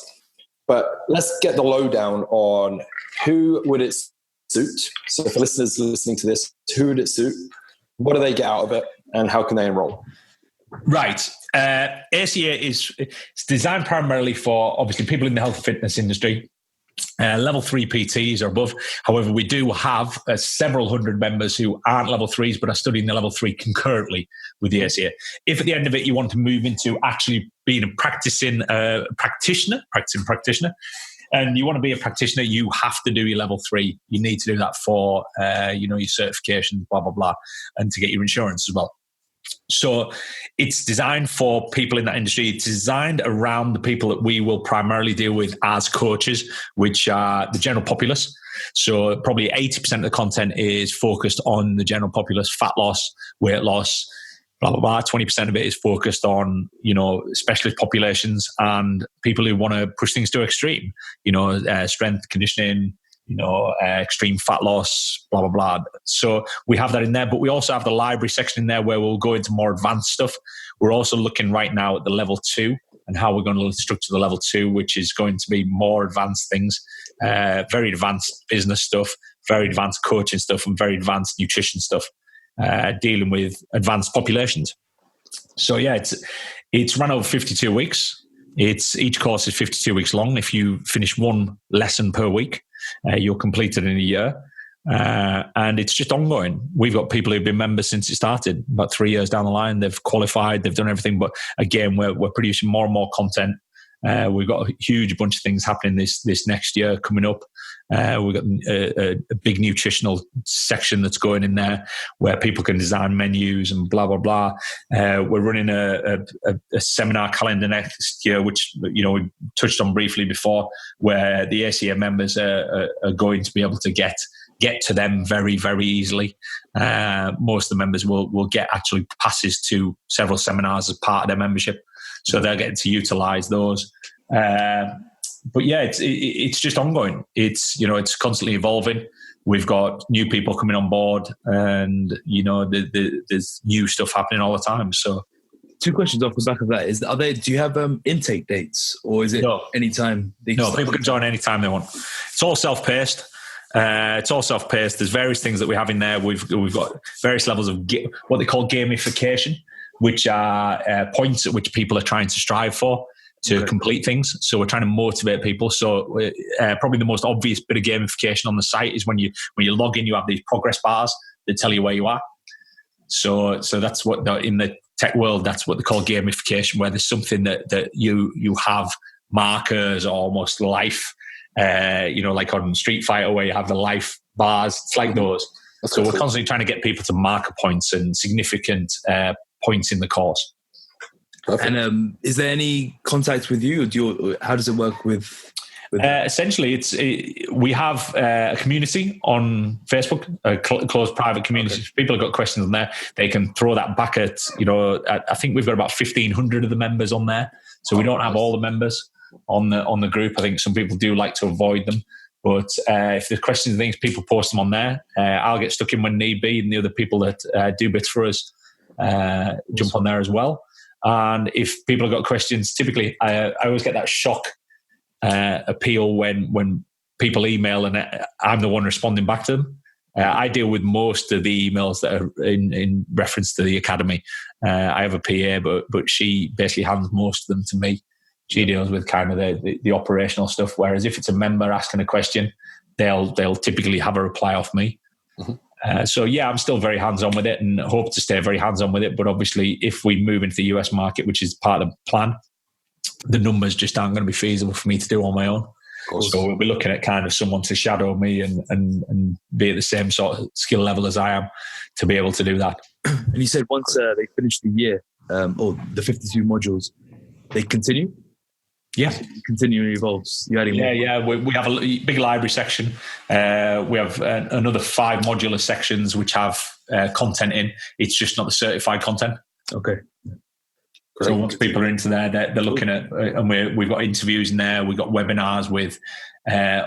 but let's get the lowdown on who would it suit. So for listeners listening to this, who would it suit? What do they get out of it? And how can they enroll? Right. ACA is designed primarily for, obviously, people in the health and fitness industry. Level 3 PTs or above. However, we do have several hundred members who aren't level 3s but are studying the level 3 concurrently with the ACA. If at the end of it you want to move into actually being a practicing practitioner, and you want to be a practitioner, you have to do your level 3. You need to do that for your certification, blah blah blah, and to get your insurance as well. So it's designed for people in that industry. It's designed around the people that we will primarily deal with as coaches, which are the general populace. So probably 80% of the content is focused on the general populace, fat loss, weight loss, blah, blah, blah. 20% of it is focused on, specialist populations and people who want to push things to extreme, strength, conditioning, extreme fat loss, blah, blah, blah. So we have that in there, but we also have the library section in there where we'll go into more advanced stuff. We're also looking right now at the level 2 and how we're going to structure the level 2, which is going to be more advanced things, very advanced business stuff, very advanced coaching stuff, and very advanced nutrition stuff, dealing with advanced populations. So yeah, it's run over 52 weeks. Each course is 52 weeks long. If you finish one lesson per week, you'll complete it in a year. And it's just ongoing. We've got people who've been members since it started, about 3 years down the line. They've qualified, they've done everything. But again, we're producing more and more content. We've got a huge bunch of things happening this next year coming up. We've got a big nutritional section that's going in there where people can design menus and blah, blah, blah. We're running a seminar calendar next year, which, we touched on briefly before, where the ACA members are going to be able to get to them very, very easily. Most of the members will get actually passes to several seminars as part of their membership. So they're getting to utilize those. But yeah, it's just ongoing. It's constantly evolving. We've got new people coming on board, and there's new stuff happening all the time. So, 2 questions off the back of that do you have intake dates, or is it anytime? No, people can join anytime they want. It's all self-paced. There's various things that we have in there. We've got various levels of what they call gamification, which are points at which people are trying to strive for to complete things. So we're trying to motivate people. So probably the most obvious bit of gamification on the site is when you log in, you have these progress bars that tell you where you are. So that's what in the tech world, that's what they call gamification, where there's something that you have markers, or almost life, like on Street Fighter where you have the life bars. It's like those. So we're constantly trying to get people to marker points and significant points in the course. Perfect. And is there any contact with you? How does it work with essentially, we have a community on Facebook, a closed private community. Okay. If people have got questions on there, they can throw that back at, I think we've got about 1,500 of the members on there. So we don't have all the members on the group. I think some people do like to avoid them. But if there's questions and things, people post them on there. I'll get stuck in when need be, and the other people that do bits for us jump on there as well. And if people have got questions, typically I always get that shock appeal when people email and I'm the one responding back to them. I deal with most of the emails that are in reference to the academy. I have a PA, but she basically hands most of them to me. She deals with kind of the operational stuff. Whereas if it's a member asking a question, they'll typically have a reply off me. Mm-hmm. So yeah, I'm still very hands-on with it and hope to stay very hands-on with it. But obviously, if we move into the US market, which is part of the plan, the numbers just aren't going to be feasible for me to do on my own. So we'll be looking at kind of someone to shadow me and be at the same sort of skill level as I am to be able to do that. And you said once they finish the year, or the 52 modules, they continue? Yeah. Continually evolves. We have a big library section. We have another 5 modular sections which have content in. It's just not the certified content. Okay. Great. So once people are into there, they're looking at, and we've got interviews in there. We've got webinars with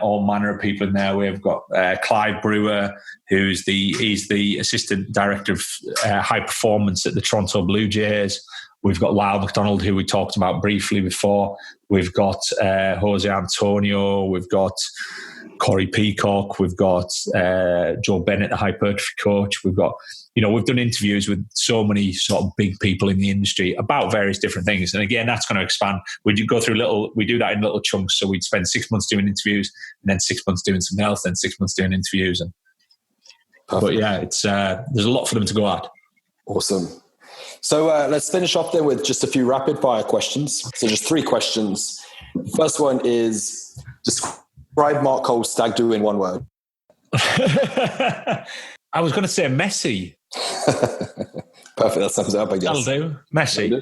all manner of people in there. We've got Clive Brewer, he's the assistant director of high performance at the Toronto Blue Jays. We've got Lyle McDonald, who we talked about briefly before. We've got Jose Antonio. We've got Corey Peacock. We've got Joe Bennett, the hypertrophy coach. We've got, we've done interviews with so many sort of big people in the industry about various different things. And again, that's going to expand. We do that in little chunks. So we'd spend 6 months doing interviews, and then 6 months doing something else, then 6 months doing interviews. But yeah, it's there's a lot for them to go at. Awesome. So let's finish off then with just a few rapid fire questions. So just 3 questions. First one is, describe Mark Cole's stag do in one word. I was going to say messy. Perfect. That sums it up, I guess. That'll do. Messy.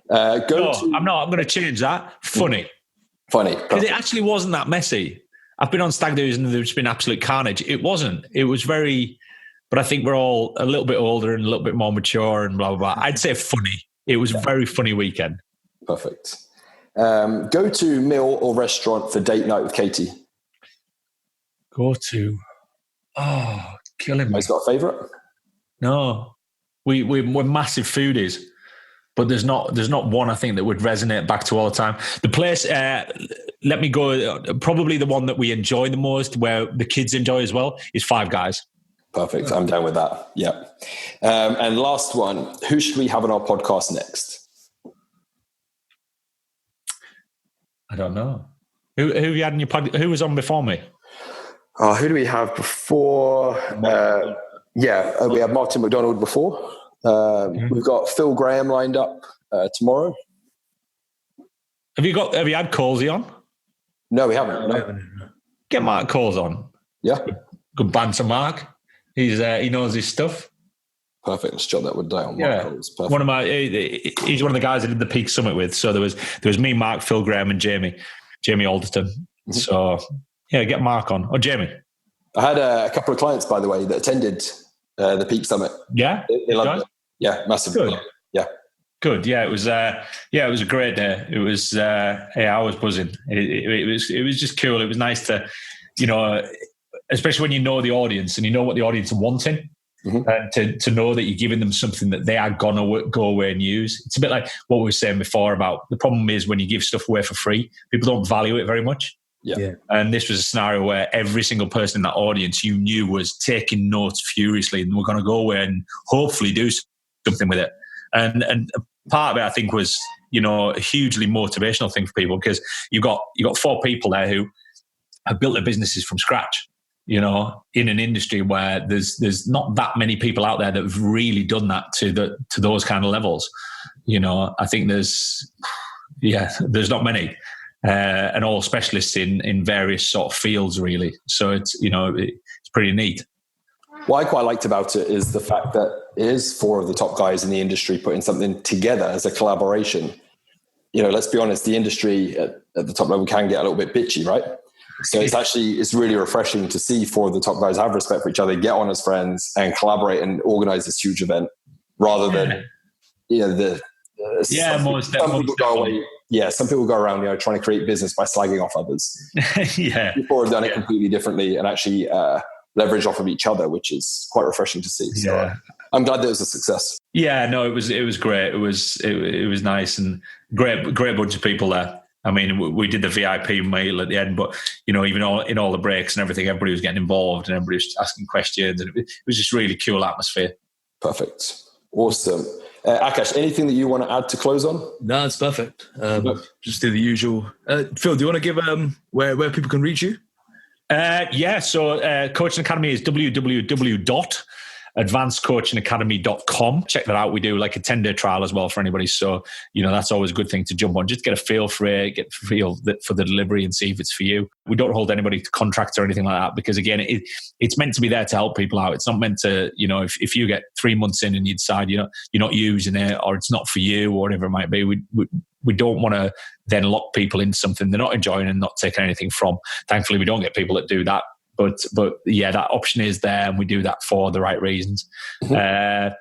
I'm going to change that. Funny. Because it actually wasn't that messy. I've been on stag do's and there's been absolute carnage. It wasn't. It was very... But I think we're all a little bit older and a little bit more mature and blah, blah, blah. I'd say funny. It was a very funny weekend. Perfect. Go to meal or restaurant for date night with Katie. Killing me. You guys got a favourite? No. We're massive foodies. But there's not one I think that would resonate back to all the time. The place, let me go, probably the one that we enjoy the most, where the kids enjoy as well, is Five Guys. Perfect. I'm down with that. Yeah. And last one, who should we have on our podcast next? I don't know. Who have you had in your podcast? Who was on before me? Who do we have before? We had Martin McDonald before. We've got Phil Graham lined up tomorrow. Have you had Colsey on? No, we haven't. No. Get Mark Coles on. Yeah. Good banter, Mark. He knows his stuff. Perfect. Let's jot that one down. Yeah. He's one of the guys I did the Peak Summit with. So there was me, Mark, Phil Graham, and Jamie Alderton. Mm-hmm. So yeah, get Mark on. Or Jamie. I had a couple of clients, by the way, that attended the Peak Summit. Yeah, they loved it. Yeah, massive. Good. Yeah. Good. Yeah, it was a great day. It was. I was buzzing. It was just cool. It was nice to, especially when you know the audience and you know what the audience are wanting, and to know that you're giving them something that they are gonna go away and use. It's a bit like what we were saying before about the problem is when you give stuff away for free, people don't value it very much. Yeah. And this was a scenario where every single person in that audience you knew was taking notes furiously and we're going to go away and hopefully do something with it. And part of it, I think, was, a hugely motivational thing for people because you got 4 people there who have built their businesses from scratch, in an industry where there's not that many people out there that have really done that to those kind of levels. I think there's not many. And all specialists in various sort of fields, really. So it's pretty neat. What I quite liked about it is the fact that it is 4 of the top guys in the industry putting something together as a collaboration. Let's be honest, the industry at the top level can get a little bit bitchy, right? So it's really refreshing to see 4 of the top guys have respect for each other, get on as friends and collaborate and organize this huge event rather than, some people go around, trying to create business by slagging off others. Yeah. People have done it completely differently and actually leverage off of each other, which is quite refreshing to see. So I'm glad that it was a success. Yeah, no, it was great. It was nice and great bunch of people there. I mean, we did the VIP meal at the end, but even in all the breaks and everything, everybody was getting involved and everybody was asking questions, and it was just really cool atmosphere. Perfect, awesome. Akash, anything that you want to add to close on? No, it's perfect. Just do the usual. Phil, do you want to give where people can reach you? So Coaching Academy is www.advancedcoachingacademy.com. Check that out. We do like a 10-day trial as well for anybody. So, that's always a good thing to jump on. Just get a feel for it, get a feel for the delivery and see if it's for you. We don't hold anybody to contracts or anything like that because, again, it's meant to be there to help people out. It's not meant to, if you get 3 months in and you decide you're not using it or it's not for you or whatever it might be, we don't want to then lock people into something they're not enjoying and not taking anything from. Thankfully, we don't get people that do that. But yeah, that option is there and we do that for the right reasons. Other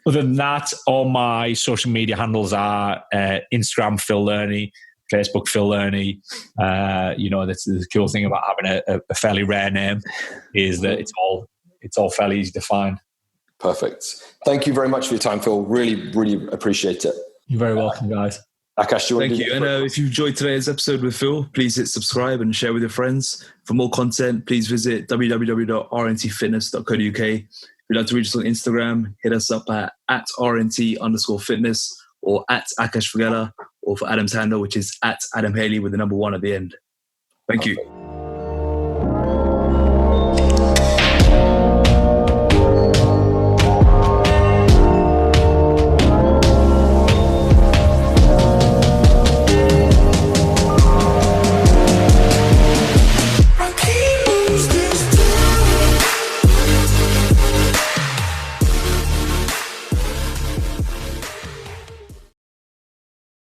than that, all my social media handles are Instagram, Phil Learney, Facebook, Phil Learney. That's the cool thing about having a fairly rare name is that it's all fairly easy to find. Perfect. Thank you very much for your time, Phil. Really, really appreciate it. You're very welcome, guys. Akash, thank you. And if you enjoyed today's episode with Phil, please hit subscribe and share with your friends. For more content, please visit www.rntfitness.co.uk. If you'd like to reach us on Instagram, hit us up at @RNT_fitness or @Akash Fagela, or for Adam's handle, which is @Adam Haley with the number 1 at the end. Thank you.